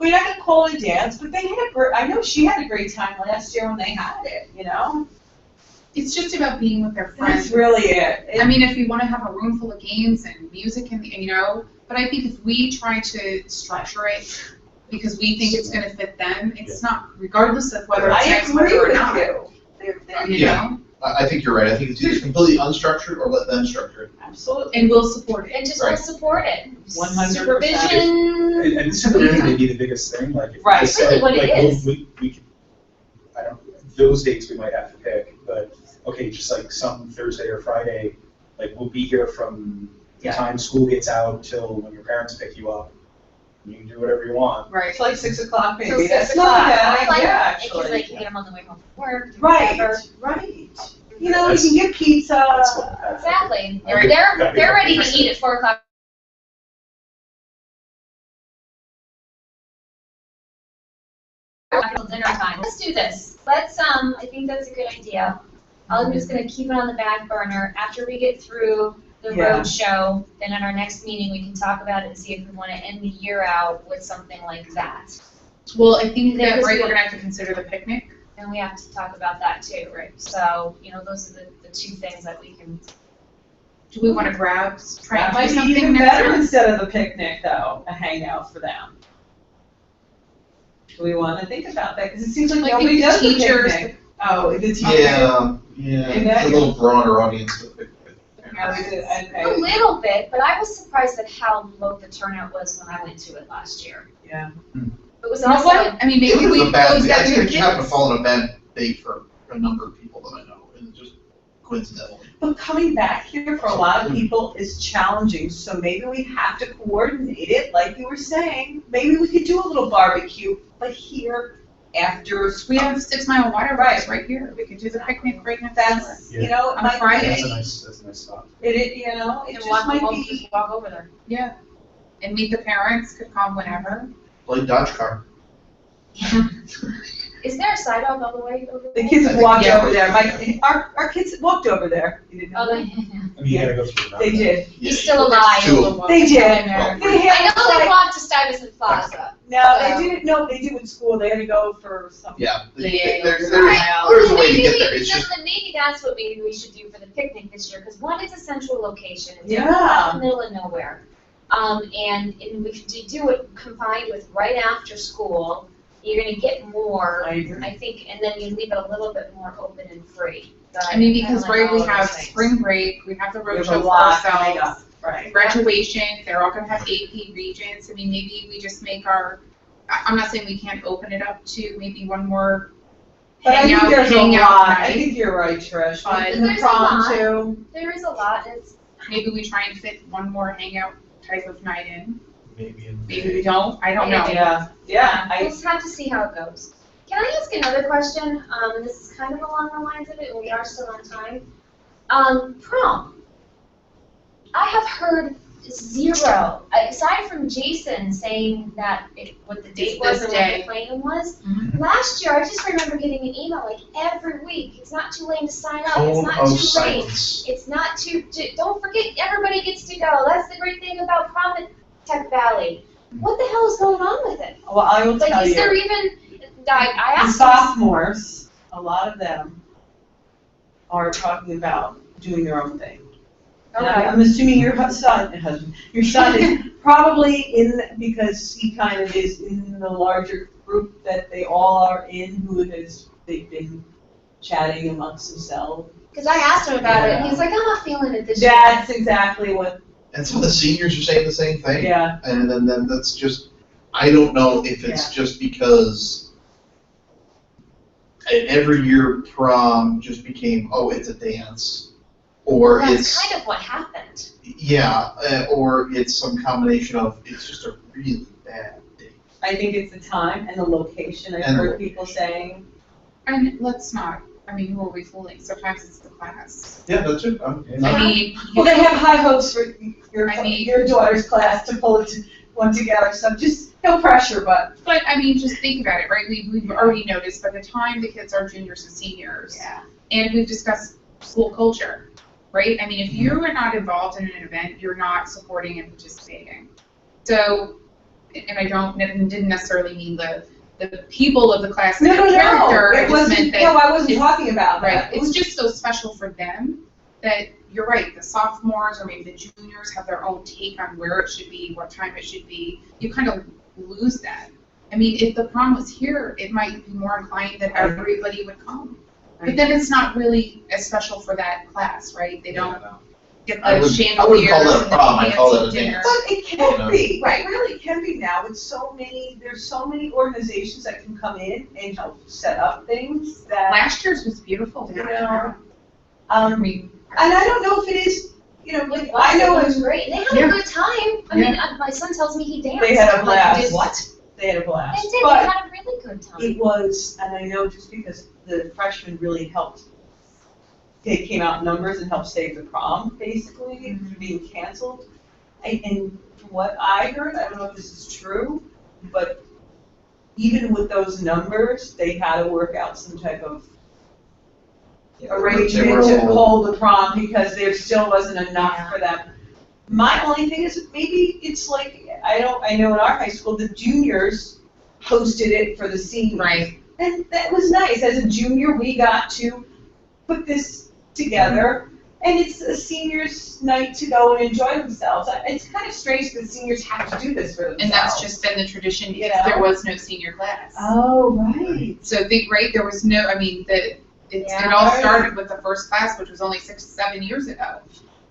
We're not gonna call it a dance, but they had a great. I know she had a great time last year when they had it. It's just about being with their friends. That's really it. I mean, if we want to have a room full of games and music and, but I think if we try to structure it because we think it's going to fit them, it's not, regardless of whether it's I next agree winter or with not. you. Yeah. I think you're right. I think it's either completely unstructured or let them structure it. Absolutely. And we'll support it. And just Right. will support it. 100%. Supervision. And supervision may be the biggest thing, like if Right. we It's really said, what it like, is. we could, those dates we might have to pick, but, okay, just like some Thursday or Friday, like, we'll be here from the Yeah. time school gets out till when your parents pick you up. You can do whatever you want. Right. It's like 6 o'clock maybe. Till 6 That's o'clock. not a bad I like idea, it, because actually. they can get them on the way home from work. Right, whatever. right. That's- You can get pizza. That's what I- Exactly. Right. And they're Gotta be ready to consistent. eat at 4 o'clock. Until dinner time. Let's do this. I think that's a good idea. I'm just gonna keep it on the back burner. After we get through the Yeah. road show, then at our next meeting, we can talk about it and see if we wanna end the year out with something like that. Well, I think that, Because right, we- we're going to have to consider the picnic. And we have to talk about that too, right? So, those are the 2 things that we can. Do we want to try That and might do be something even next better month? instead of the picnic though, a hangout for them. Do we want to think about that? Because it seems like Like nobody the does the teachers- picnic. Oh, the teachers. Yeah. It's a little broader audience. Oh, is it? A Okay. little bit, but I was surprised at how low the turnout was when I went to it last year. Yeah. It was You know also, what? I mean, It maybe was we a bad, close I that think to it the happened to kids. fall in a bad date for a number of people that I know, and just coincidentally. But coming back here for a lot of people is challenging, so maybe we have to coordinate it, like you were saying. Maybe we could do a little barbecue, but here after. We have 6 Mile Waterworks right here. We could do the picnic right next door. That's, it On might Friday. That's a be, nice spot. it and just walk, might we'll be. just walk over there. Yeah. And meet the parents, could come whenever. Play Dodge car. Is there a sidewalk all the way over The there? kids have walked Yeah. over there. Our kids walked over there. You didn't know Oh, that? I mean, you gotta go through the They did. He's still alive. 2 of them. They did. Oh. They I had know they like, walked to Stuyvesant Plaza. no, they didn't, no, they do in school. They had to go for something. Yeah. Yeah. There's Right. there's a way to Maybe get there. It's just, then maybe that's what maybe we should do for the picnic this year, because one, it's a central location, it's Yeah. out in the middle of nowhere. And we could do it combined with right after school, you're gonna get more, I agree. I think, and then you leave it a little bit more open and free. But I mean, because kinda like right, we all of have those things. spring break, we have the We road have show a for lot coming ourselves. up, right. Graduation, they're all gonna have AP regents. I mean, maybe we just make I'm not saying we can't open it up to maybe one more But I think hangout there's a lot. I night. think you're right, Trish. But And the there's a prom lot. too. There is a lot, Maybe we try and fit one more hangout type of night in. Maybe in Maybe we don't, I don't know. Yeah, we'll just have to see how it goes. Can I ask another question? This is kind of along the lines of it, and we are still on time. Prom. I have heard zero. Aside from Jason saying that what the date was and what the plan was, last year I just remember getting an email like every week. It's not too late to sign up. It's not too late. It's not too. Don't forget, everybody gets to go. That's the great thing about Prom at Tech Valley. What the hell is going on with it? Well, I will tell you. Like, is there even? I The asked. sophomores, a lot of them are talking about doing their own thing. And I'm assuming your son is probably in, because he kind of is in the larger group that they all are in, they've been chatting amongst themselves. Because I asked him about it, and he's like, I'm not feeling it this year. That's exactly what. And some of the seniors are saying the same thing. Yeah. And then that's just, I don't know if it's just because every year prom just became, oh, it's a dance, or That's it's kind of what happened. or it's some combination of it's just a really bad day. I think it's the time and the location. I've heard people saying. And let's not, who are we fooling? Sometimes it's the class. Yeah, that's it. Well, they have high hopes for your daughter's class to pull one together, so just no pressure, but. But, just think about it, right? We've already noticed by the time the kids are juniors and seniors, and we've discussed school culture, right? If you are not involved in an event, you're not supporting and participating. So, and I didn't necessarily mean the people of the class and their character. It wasn't, I wasn't talking about that. Right, it's just so special for them that you're right, the sophomores or maybe the juniors have their own take on where it should be, what time it should be. You kind of lose that. If the prom was here, it might be more inclined that everybody would come. Right. But then it's not really as special for that class, right? They don't get the chandeliers. I wouldn't call that a prom, I call it a dinner. dance. But it can be, right? It really can be now with there's so many organizations that can come in and help set up things that. Last year's was beautiful. And I don't know if it is, like, I know it was great. They had a good time. My son tells me he danced. They had a blast. Like, what? They had a blast. They did. They had a really good time. It was, and I know just because the freshmen really helped, they came out in numbers and helped save the prom, basically, from being canceled. And from what I heard, I don't know if this is true, but even with those numbers, they had to work out some type of arrangement to hold the prom because there still wasn't enough for them. My only thing is maybe it's like, I know in our high school, the juniors hosted it for the seniors. Right. And that was nice. As a junior, we got to put this together, and it's a seniors' night to go and enjoy themselves. It's kind of strange that seniors have to do this for themselves. And that's just been the tradition because there was no senior class. Oh, right. So there was no, it all started with the first class, which was only 6 to 7 years ago.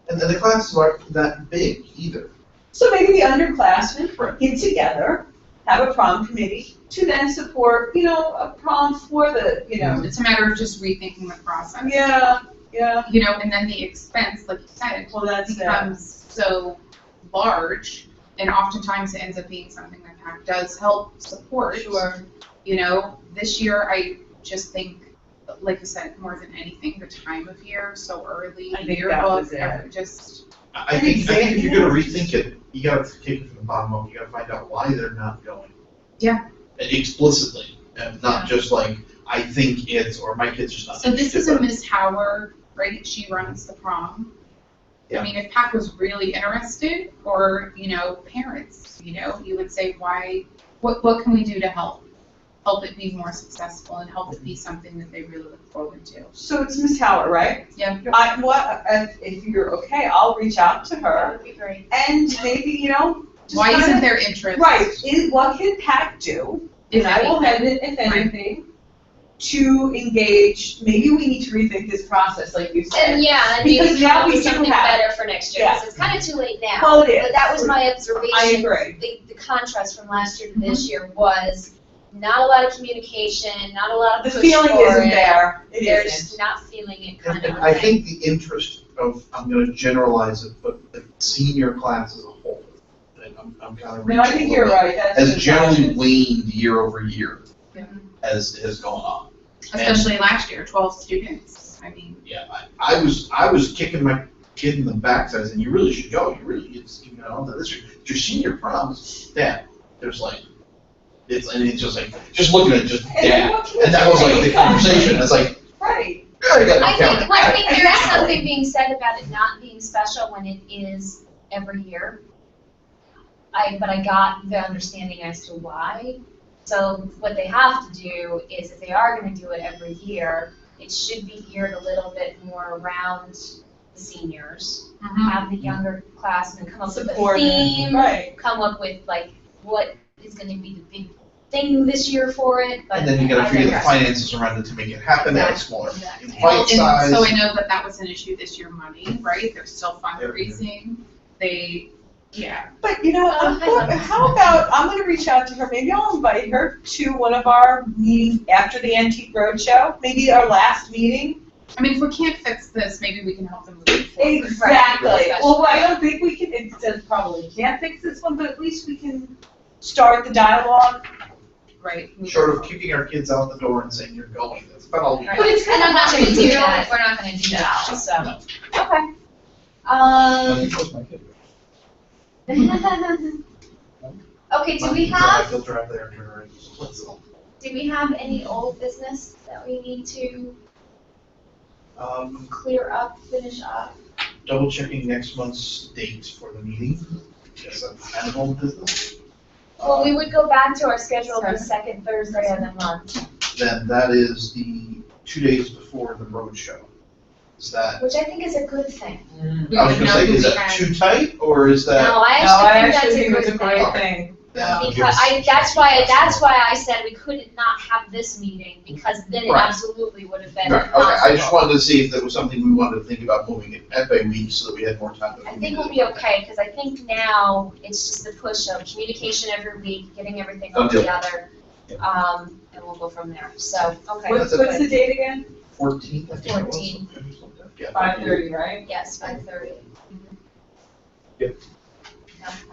And the classes aren't that big either. So maybe the underclassmen get together, have a prom committee to then support, a prom for the, It's a matter of just rethinking the process. Yeah. And then the expense, like you said, becomes so large, and oftentimes it ends up being something that PAC does help support. Sure. This year I just think, like you said, more than anything, the time of year, so early, I think that was it. I think if you're gonna rethink it, you gotta take it from the bottom up. You gotta find out why they're not going. Yeah. Explicitly, and not just like, I think it's, or my kid's just not. So this is a Miss Howard, right? She runs the prom. Yeah. If PAC was really interested, or, parents, you would say, what can we do to help it be more successful and help it be something that they really look forward to? So it's Miss Howard, right? Yeah. If you're okay, I'll reach out to her. That would be great. And maybe, just Why isn't there interest? Right. What can PAC do? And I will have it, if anything, to engage. Maybe we need to rethink this process, like you said. And because now we do something have better for next year. Because it's kind of too late now. Well, it is. But that was my observation. I agree. The contrast from last year to this year was not a lot of communication, not a lot of The push feeling for isn't it. there. They're isn't. just not feeling it kind And of I thing. think the interest of, I'm gonna generalize it, but the senior class as a whole, and I'm kind of No, I think you're right. That's has the generally challenge. waned year over year Yeah. as has gone on. Especially last year, 12 students. Yeah, I was kicking kid in the back says, and you really should go, it's, it's your senior prom, Dad, there's like, it's just like, just looking at just Dad, and that was like the conversation, it's like, Right. yeah, you gotta I be careful. think there is Exactly. something being said about it not being special when it is every year. But I got the understanding as to why. So what they have to do is, if they are gonna do it every year, it should be geared a little bit more around the seniors. Have the younger classmen come up with a Support. theme, Right. come up with like what is gonna be the big thing this year for it, but And then you gotta I figure the digress. finances around it to make it happen at a smaller Exactly. Well, invite and size. so I know that was an issue this year, money, right? They're still fundraising. Yeah. But you know, Oh, I love how about, I'm gonna reach out to her, maybe I'll invite her to one of our meetings after the Antique Roadshow, maybe our last meeting. I mean, if we can't fix this, maybe we can help them move it forward. Exactly. Right. Well, I don't think we can, it says probably can't fix this one, but at least we can start the dialogue. Right. Short of kicking our kids out the door and saying you're going, that's about all we Right. can. But it's And I'm not gonna do kinda that, we're not gonna do that, so, No. okay. I think most of my kids. Okay, do we My have, filter drive there, turn around, let's go. do we have any old business that we need to clear up, finish up? Double checking next month's dates for the meeting, yes, that's kind of old business. Well, we would go back to our schedule the second Thursday of the month, Then that is the 2 days before the road show. Is that, which I think is a good thing. We I was didn't gonna know say, who is we that had. too tight, or is that? No, I No, I actually actually think think that's it's a a good great thing. thing. Because that's why I said we couldn't not have this meeting, because then it Right. absolutely would have been Right, okay, I just impossible. wanted to see if there was something we wanted to think about moving it at by week so that we had more time to. I think we'll be okay, because I think now it's just the push of communication every week, getting everything all Done deal. together. And we'll go from there, so, okay. What's the date again? 14th, I think it was. 14th. Yeah. 5:30, right? Yes, 5:30.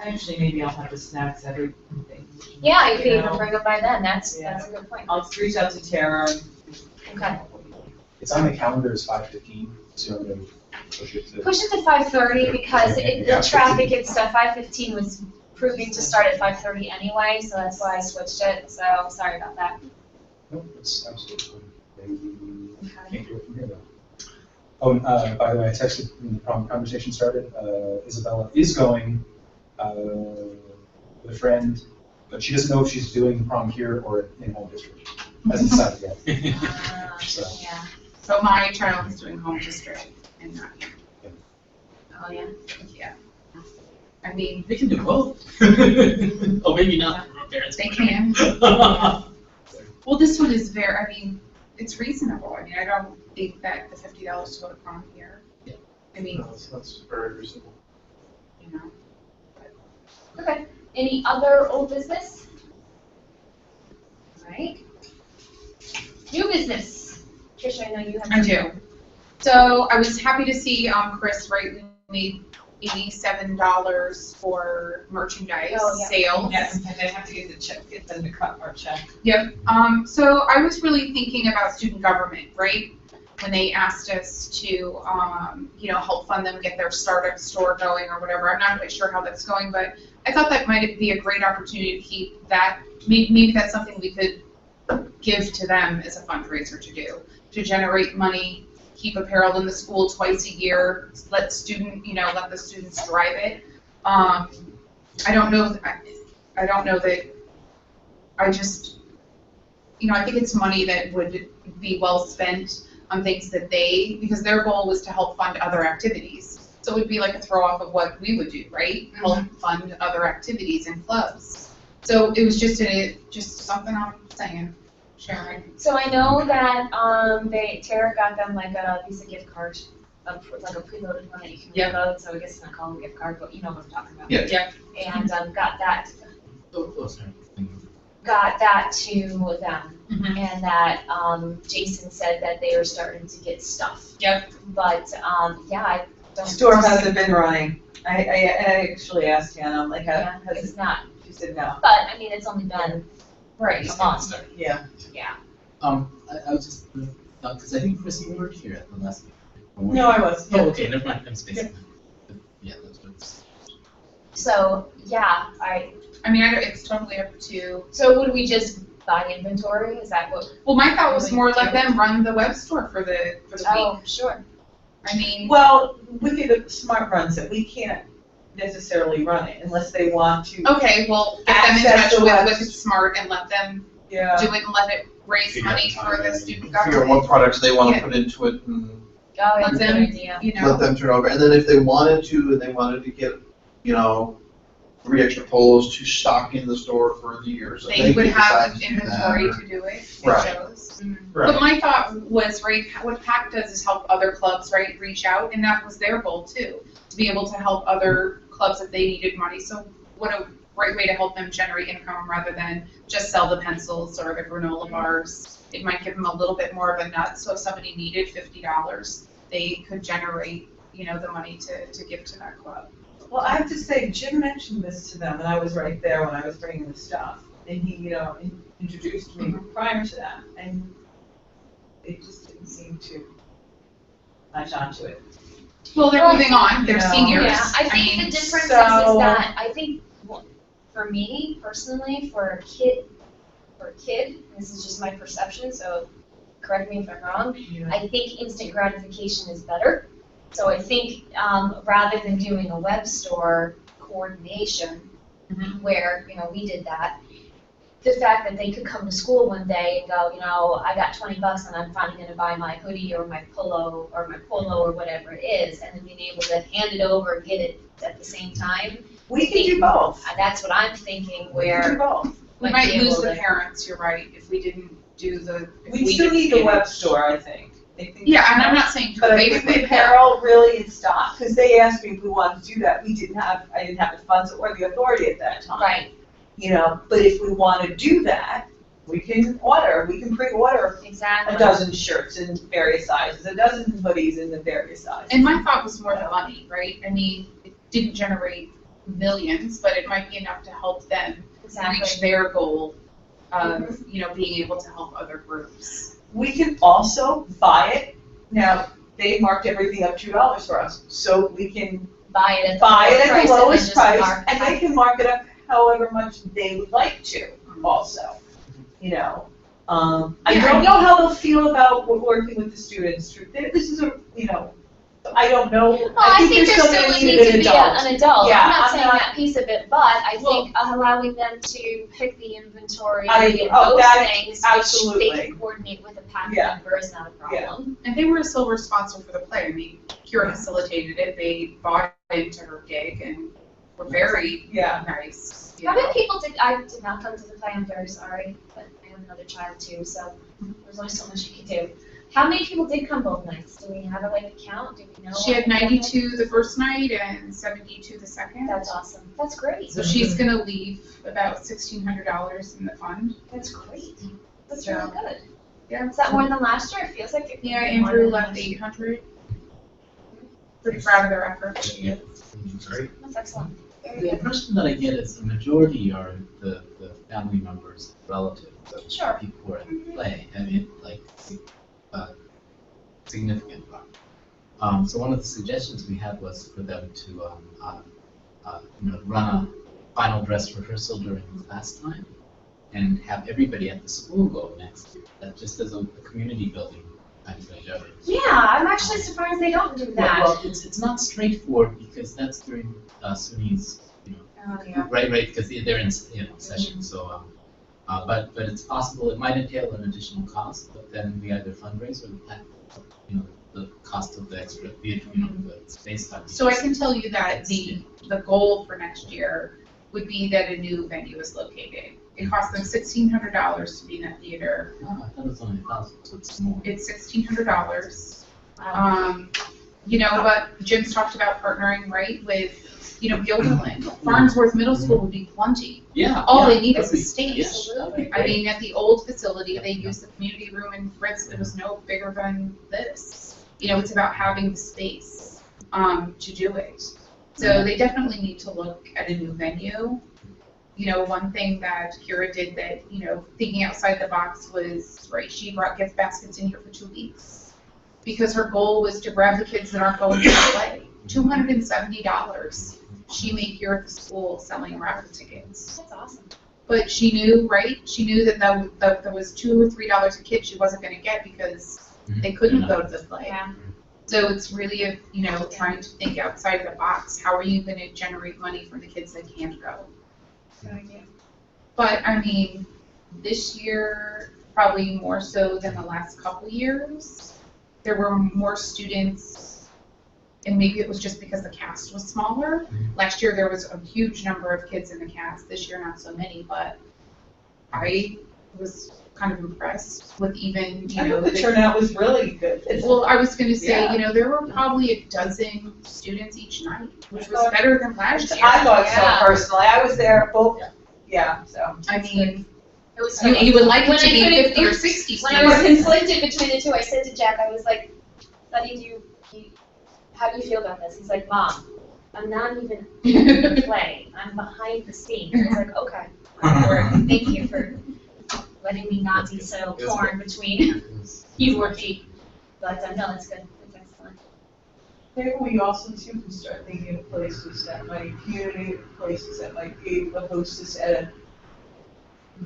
Actually, maybe I'll have the snacks, everything. Yeah, you could You even know, bring them by then, that's Yeah. a good point. I'll reach out to Tara. Okay. It's on the calendar as 5:15, so I'm gonna push it to. Push it to 5:30, because Yeah. the traffic and stuff, 5:15 was proving to start at 5:30 anyway, so that's why I switched it, so sorry about that. No, it's absolutely fine. Maybe Okay. can't do it from here though. Oh, by the way, I texted when the prom conversation started. Isabella is going with a friend, but she doesn't know if she's doing the prom here or in home district. Hasn't decided yet. So. Yeah, So my child is doing home district and not here. oh, yeah. Yeah. I mean, They can do both. Oh, maybe not for parents. they can. Well, this one is I mean, it's reasonable. I mean, I don't think that the $50 to go to prom here. Yeah. I mean, No, that's very reasonable. you know. Okay, any other old business? All right. New business. Tricia, I know you have. I do. So I was happy to see Chris, right, we made $87 for merchandise Oh, yeah. sales. Yes, and I have to get them to cut our check. Yep. So I was really thinking about student government, right? When they asked us to, help fund them get their startup store going or whatever. I'm not quite sure how that's going, but I thought that might be a great opportunity to keep that. Maybe that's something we could give to them as a fundraiser to do, to generate money, keep apparel in the school twice a year, let the students drive it. I don't know that, I just, I think it's money that would be well spent on things that because their goal was to help fund other activities. So it would be like a throw off of what we would do, right? Help fund other activities and clubs. So it was just something I'm saying, sharing. So I know that, Tara got them like a Visa gift card, like a preloaded one that you can reload, so I guess it's not called a gift card, but you know what I'm talking about. Yeah. And, got that So closer. to them. Mhm. And that, Jason said that they were starting to get stuff. Yep. But, yeah, I don't. Store hasn't been running. I actually asked Hannah, like, Yeah, has it's it, not, she said no. but, I mean, it's only been a month, Yeah. yeah. I was just, because I think Chris, you were here at the last meeting. No, I was. Oh, okay, never mind, I'm spacing. Yeah, that's what's. So, yeah, I mean, it's totally up to, so would we just buy inventory? Is that what? well, my thought was more let them run the web store for the week. Oh, sure. I mean, Well, with the smart runs it, we can't necessarily run it unless they want to. okay, well, get them in Access touch the web- with Smart and let them Yeah. do it and let it raise Figure out money for the timing. student Figure out government. what products they wanna Yeah. put into it and Oh, Let that's a them, good idea. you let know, them turn over. And then if they wanted to, and they wanted to get, 3 extra polos to stock in the store for the year, so they would could have decide to do that, inventory or- to do it, it Right. shows. Right. But my thought was, right, what PAC does is help other clubs, right, reach out, and that was their goal too, to be able to help other clubs if they needed money. So what a great way to help them generate income rather than just sell the pencils or the granola bars. It might give them a little bit more of a nut, so if somebody needed $50, they could generate, the money to give to that club. Well, I have to say, Jim mentioned this to them, and I was right there when I was bringing the stuff. And he, introduced me prior to that, and it just didn't seem to latch onto it. Well, they're moving on, they're No. seniors. Yeah, I think mean, the difference is so- that, I think, well, for me personally, for a kid, and this is just my perception, so correct me if I'm wrong, I think instant gratification is better. So I think, rather than doing a web store coordination, where, we did that, the fact that they could come to school one day and go, I got $20 and I'm finally gonna buy my hoodie or my polo or whatever it is, and then being able to hand it over and get it at the same time. We can do both. That's what I'm thinking, We can do where both. We might might be lose able the to- parents, you're right, if we didn't do the. if We still didn't need the get it. web store, I think. I think- Yeah, and I'm not saying do But I away think with with it. apparel really in stock, because they asked me if we wanted to do that. I didn't have the funds or the authority at that time. right, But if we want to do that, we can pre-order exactly. a dozen shirts in various sizes, a dozen hoodies in the various sizes. And my thought was more the money, right? I mean, it didn't generate millions, but it might be enough to help them Exactly. reach their goal of, being able to help other groups. We can also buy it. Now, they marked everything up $2 for us, so we can Buy it at buy it at the lowest just price, mark- and they can mark it up however much they would like to also, I don't know how they'll feel about working with the students. This is I don't know. Well, I think there they're still gonna would need need to an be adult. an adult. Yeah, I'm not I'm saying not- that piece of it, but I Well- think allowing them to pick the inventory I- and oh, those that- things, which absolutely. they can coordinate with a PAC Yeah. member is not a problem. And they were a silver sponsor for the play. I mean, Kira facilitated it, they bought into her gig and were very Yeah. nice. How many people I did not come to the play, I'm very sorry, but I have another child too, so there's only so much you can do. How many people did come both nights? Do we have a count? Do we know? She had 92 the first night and 72 the second. That's awesome. That's great. So she's gonna leave about $1,600 in the fund. That's great. That's So- really good. Yeah. Is that more than last year? It feels like it. Yeah, could be more Andrew than left last year. 800. Pretty proud of their effort. She is. Great. That's excellent. Very The good. impression that I get is the majority are the family members, relatives of Sure. people who are at play. I mean, significant part. So one of the suggestions we had was for them to, run a final dress rehearsal during class time and have everybody at the school go next year. That just as a community building kind of endeavor. Yeah, I'm actually surprised they don't do that. Well, it's not straightforward because that's during SUNY's, Oh, yeah. right, because they're in, session, so, but it's possible, it might entail an additional cost, but then we either fundraise or the cost of the extra, the space time. So I can tell you that the goal for next year would be that a new venue is located. It costs them $1,600 to be in that theater. Oh, I thought it was only 1,000, so it's more. It's $1,600. Wow. But Jim's talked about partnering, right, with, Gilderland. Farnsworth Middle School would be plenty. Yeah. All yeah, they need is a that'd be- space. yes, that'd be I great. mean, at the old facility, they used the community room in Fritz, it was no bigger than this. It's about having the space, to do it. So they definitely need to look at a new venue. One thing that Kira did that, thinking outside the box was, right, she brought gift baskets in here for 2 weeks. because her goal was to grab the kids that aren't going to play. $270 she made here at the school selling raffle tickets. That's awesome. But she knew, right? She knew that there was $2 or $3 a kid she wasn't going to get because they couldn't go to the play. Yeah. So it's really, trying to think outside of the box. How are you going to generate money from the kids that can't go? But I mean, this year, probably more so than the last couple years, there were more students, and maybe it was just because the cast was smaller. Last year, there was a huge number of kids in the cast. This year, not so many, but I was kind of impressed with even, I think the turnout was really good. well, I was gonna say, Yeah. there were probably a dozen students each night, which was better than last year. I thought Yeah. so personally. I was there both, so. I mean, It was you would like it When to I be couldn't- 50 or 60 When I was students. conflicted between the two, I said to Jack, I was like, buddy, how do you feel about this? He's like, Mom, I'm not even in the play. I'm behind the scenes. I was like, okay. Thank you for letting me not be so torn between you or he. But no, that's good. That's excellent. Maybe we also too can start thinking of places that might, community places that might be able to host this at a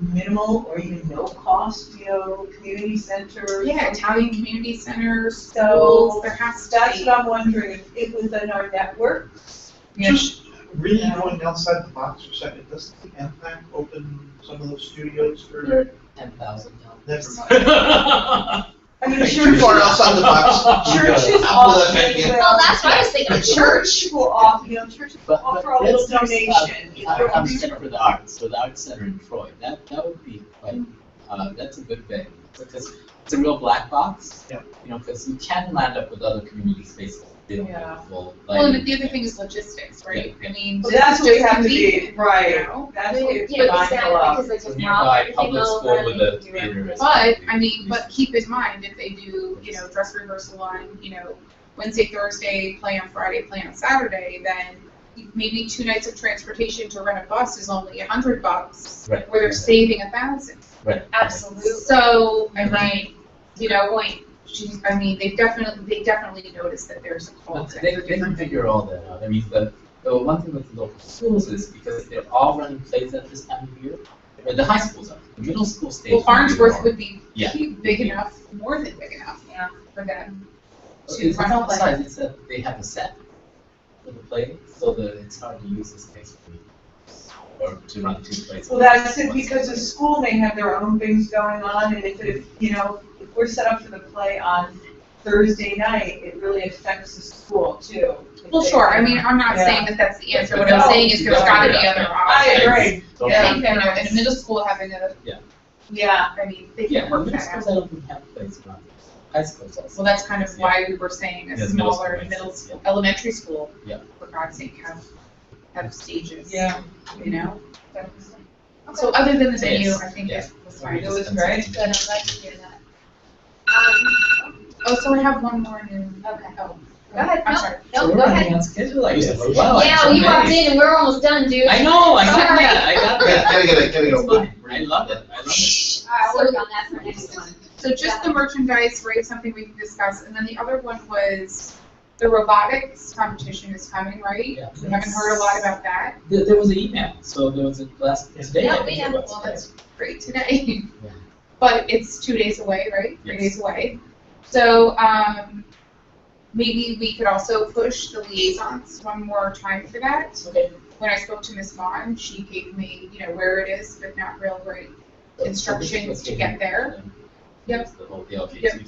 minimal or even no cost, community centers. Yeah, Italian community centers, So, schools, there has to That's be. what I'm wondering, if it was in our network. Just really going outside the box for a second, does the PAC open some of those studios for? 10,000. Never mind. I mean, Too churches, far outside the box. churches I'll pull that often back in. will. Well, that's what I was thinking, a church. Will offer, churches will But offer a little there's, donation. I'm sick for the arts, for the Arts Center in Troy. That would be quite, that's a good thing. Because it's a real black box. Yeah. Because you can land up with other community spaces. They don't Yeah. have a full, Well, and the other thing is logistics, right? I mean, Well, this that's is what we just have to be, convenient, right, know? that's what we have to be Yeah, mindful exactly, of. because they So just nearby drop everything public school over with and a do theater. it. But keep in mind, if they do, dress rehearsal on, Wednesday, Thursday, play on Friday, play on Saturday, then maybe 2 nights of transportation to rent a bus is only $100, Right. where they're saving 1,000. Right. Absolutely. So, Right. point. They definitely noticed that there's a call. But they can figure all that out. I mean, the one thing with the local schools is because they're all running plays at this time of year, or the high schools are. The middle school stays. Well, Farnsworth would be Yeah. big enough, more than big enough, Yeah. for them. It's not the size, it's that they have a set for the play, so that it's hard to use this space or to run 2 plays. Well, that's it, because the school may have their own things going on, and if we're set up for the play on Thursday night, it really affects the school too. Well, sure, I'm not saying that that's the answer, what I'm No, saying is there's gotta be yeah. other I options. agree. I think, in a middle school having Yeah, they Yeah, can well, work middle that schools out. I don't think have plays around. High schools also. Well, that's kind of why we were saying a Yes, middle smaller school makes middle sense, school, elementary school, Yeah. for God's sake, have stages. yeah. So other than the venue, Yes, I think yes. it was fine. It was great. Good, I'm glad to hear that. Oh, so I have one more new, Okay. oh. Go ahead, I'm no, sorry. no, go ahead. on schedule, I guess. Yeah. Wow, I'm Yeah, so well, you walked amazed. in and we're almost done, dude. I know, I got Sorry. that, I got Gotta that. gotta It's go. fine. I love it, I love it. I'll work on that for next one. So just the merchandise, right, something we can discuss, and then the other one was the robotics competition is coming, right? Yeah. We haven't heard a lot about that. There was an email, so there was a today. Yeah, I think we it have- was. Well, that's great today. Yeah. But it's 2 days away, right? 3 Yes. days away. So, maybe we could also push the liaisons one more time for that. Okay. When I spoke to Ms. Vaughn, she gave me, where it is, but not real great instructions to get there. Yep. The whole DLKC. Yep.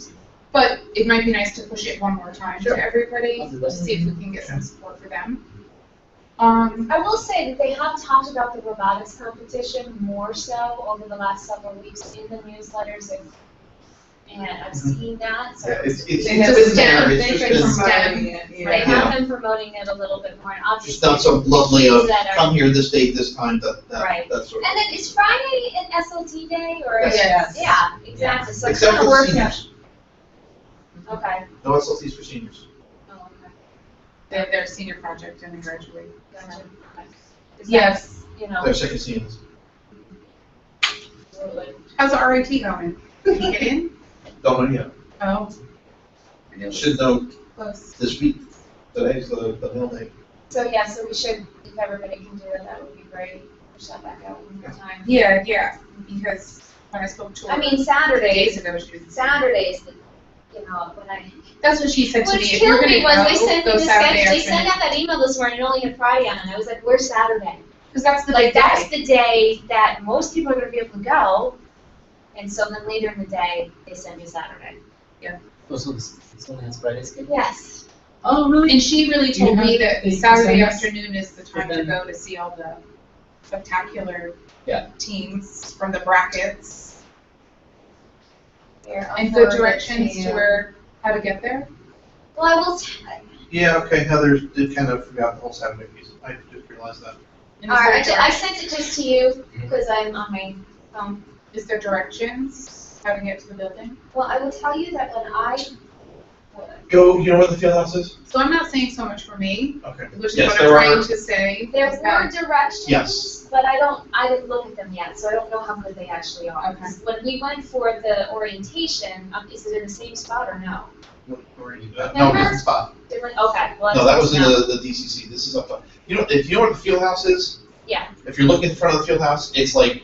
But it might be nice to push it one more time Sure. to everybody, I'll do that. to see if we can get some support for them. I will say that they have talked about the robotics competition more so over the last several weeks in the newsletters, and I've seen that, so Yeah, it's They have been there, been, it's they've just been been, promoting it, they yeah. have been promoting it a little bit more, and obviously. just not so lovely of, that are- come here this date, this time, Right. that sort of. And then is Friday an SLT day, or? Yes. Yes. Yeah, exactly, so it Except kind for of the works out. seniors, Okay. no SLTs for seniors. Oh, okay. They have their senior project and they graduate. Gotcha. Okay. Is that, Yes. They're second seniors. absolutely. How's the RIT going? Can you get in? Don't know yet. Oh. Should know Close. this week, today's the middle day. So yeah, so we should, if everybody can do it, that would be great. Push that back out one more time. Yeah, because when I spoke to her. I mean, days Saturdays, ago, she was. Saturdays, you know, when I. That's what she said to me. Which If you're killed gonna me was they go, sent me go the Saturday schedule, they sent afternoon. out that email this morning, it only had Friday on it. I was like, where's Saturday? Because that's the Like, big that's day. the day that most people are gonna be able to go. And so then later in the day, they send me Saturday. Oh, so this one has Friday schedule? Yes. Oh, really? And she really Do you told me have that the Saturday assignments? afternoon is the time to then- go to see all the spectacular Yeah. teams from the brackets. There, And I'll good forward it directions to you. where, how to get there. Well, I will, Yeah, okay, Heather did kind of forgot the whole Saturday piece. I just realized that. And all is there right, I direc- sent it just to you, because I'm on my phone. Is there directions, how to get to the building? Well, I will tell you that when I, Go, you know where the field house is? So I'm not saying so much for me, Okay. which is Yes, what I'm there trying are- to say. there is were that- directions. Yes. But I didn't look at them yet, so I don't know how good they actually are. Okay. When we went for the orientation, is it in the same spot or no? No, different spot. Different, okay, well, No, that's that was in good to know. the DCC. This is up, you know, if you know where the field house is? Yeah. If you're looking in front of the field house, it's like,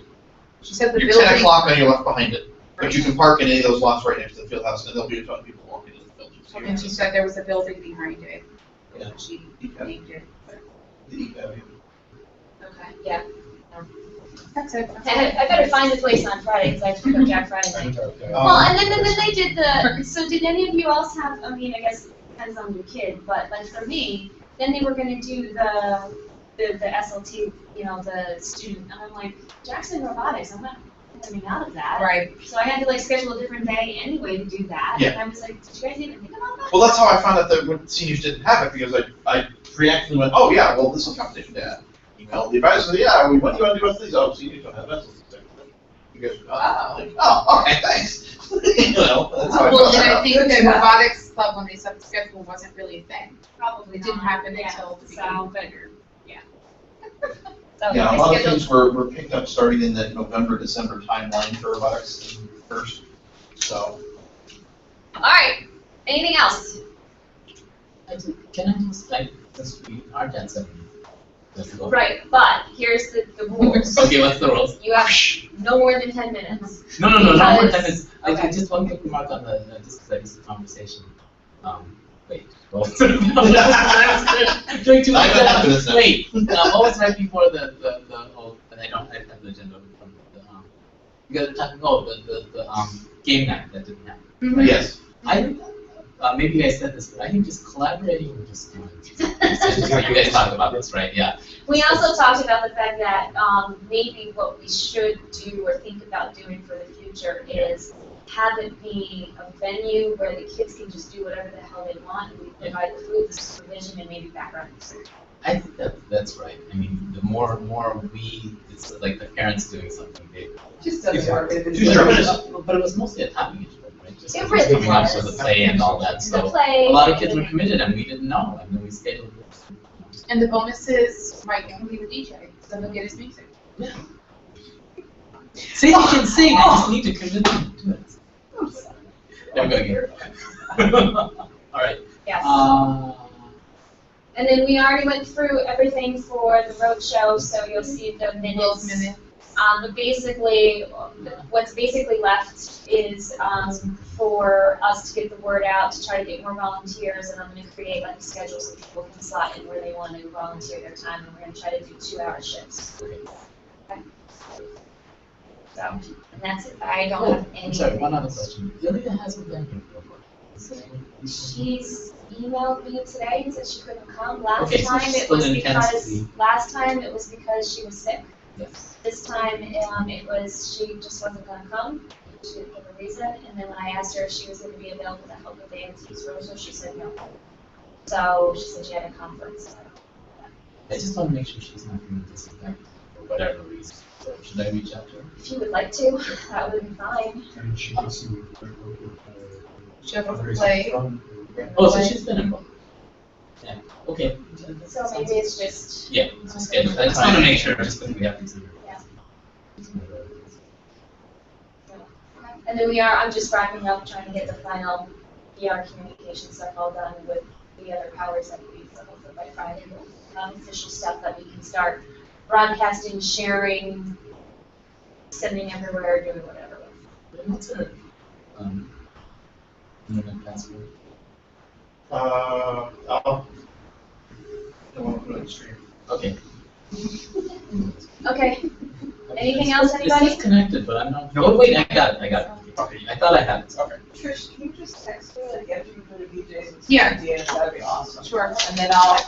She said the you're 10 building, o'clock on your left behind it. But Right. you can park in any of those lots right next to the field house, and there'll be a ton of people walking into the building. So and she said there was a building behind it. Yeah. She Yeah. named it. Okay, yeah. That's it. I better find the place on Friday, because I have to go Jack Friday night. Well, and then they did so did any of you else have, I mean, I guess it depends on your kid, but like for me, then they were gonna do the SLT, you know, the student, and I'm like, Jackson Robotics, I'm not coming out of that. Right. So I had to like schedule a different day anyway to do that. Yeah. And I was like, did you guys even think about that? Well, that's how I found out that when seniors didn't have it, because I reactively went, oh yeah, well, this is competition day. Email the advisor, yeah, when do you want to do these? Oh, seniors don't have that. You guys, oh, okay, thanks. You know, that's how I Well, found and I out. think the robotics club, when they set the schedule, wasn't really a thing. Probably It didn't not. happen Yeah, until the so, beginning. but, yeah. So Yeah, I a lot of scheduled- things were picked up starting in that November, December timeline for robotics first, so. All right, anything else? Can I just, since we aren't at 7, let's go. Right, but here's the rules. Okay, what's the rules? You have no more than 10 minutes. No, no, no, not more Because- than this. okay. Just one quick remark on just because I missed the conversation. Wait. Well, doing too I much. got 10 minutes now. Wait, what was right before the and I don't have the agenda from you guys were talking, the game night that didn't happen. Mhm. Yes. Maybe you guys said this, but I think just collaborating with the students. You guys talked about this, right? Yeah. We also talked about the fact that maybe what we should do or think about doing for the future is have it be a venue where the kids can just do whatever the hell they want, and we provide the food, the supervision, and maybe background music. I think that's right. I mean, the more it's like the parents doing something big. Just doesn't work. But it was mostly a topic issue, right? Just It really coming up was. with the play and all that. The So play. a lot of kids were committed and we didn't know, and then we scheduled this. And the bonuses, Mike can be the DJ, so he'll get his music. Say they can sing. I just need to convince them to do it. There we go again. All right. Yes. And then we already went through everything for the road show, so you'll see the Will's minutes. minute. But basically, what's basically left is for us to get the word out, to try to get more volunteers, and I'm going to create like a schedule so people can slot in where they want to volunteer their time, and we're going to try to do 2-hour shifts. Okay. So, and that's it. I don't have any. I'm sorry, one other question. Ilya hasn't been here before. Is there any- She's emailed me today and said she couldn't come. Last Okay, so time she's it still was in because Tennessee. she was sick. Yes. This time it was she just wasn't going to come. She didn't give a reason. And then when I asked her if she was going to be available to help with the AMT's roadshow, she said no. So she said she had a conference. I just want to make sure she's not going to disinfect for whatever reason. So should I reach out to her? If you would like to, that would be fine. And she can see She'll have to play. Oh, so she's been involved. Yeah. Okay. That So sounds maybe good. it's just. Yeah, it's a schedule. I just want to make sure, just because we have to see her. Yeah. And then I'm just wrapping up, trying to get the final PR communication stuff all done with the other powers that we use, so hopefully by Friday, we'll have official stuff that we can start broadcasting, sharing, sending everywhere, doing whatever. What's her, internet password? I'll, don't want to put it on the stream. Okay. Okay, anything else, It's anybody? disconnected, but I'm not. No. Oh, wait, I got it. Okay. I thought I had it. Okay. Trish, can you just text me, like, after you go to BJ's and Yeah. ideas, that'd be awesome. Sure. And then I'll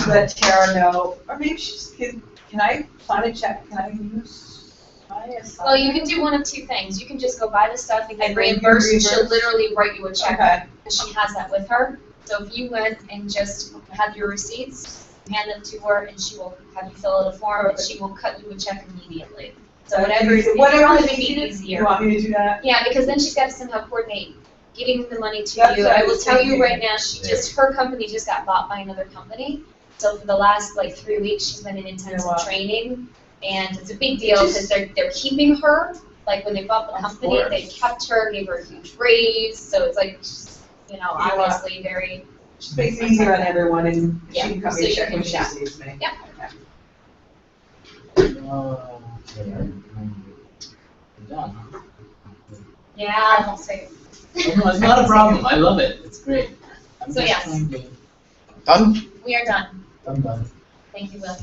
let Tara know, or maybe she's, can I sign a check, can I use my assignment? Well, you can do one of two things. You can just go buy the stuff and get And then you reimbursed, and she'll reimburse? literally write you a check, Okay, because she has that with her. So if you went and just have your receipts, hand them to her, and she will have you fill out a form, and she will cut you a check immediately. So whatever is, whatever it'll is be easiest, you easier. want me to do that? Yeah, because then she's got to somehow coordinate getting the money to That's you. what I I will was tell you thinking. right now, her company just got bought by another company. So for the last 3 weeks, she's been in intensive wow. training, and it's a big deal because they're keeping her. Like when they bought the Of company, they course. kept her, gave her a huge raise. So it's she's, Yeah. obviously very. Just makes it easier on everyone, and she Yeah, can cut so me a you check can when do she that. sees me. Yep. Okay, I'm done, huh? Yeah. I won't say. Oh, no, it's not a problem. I love it. It's great. I'm So just yes. trying to. Done? We are done. I'm done. Thank you, Will.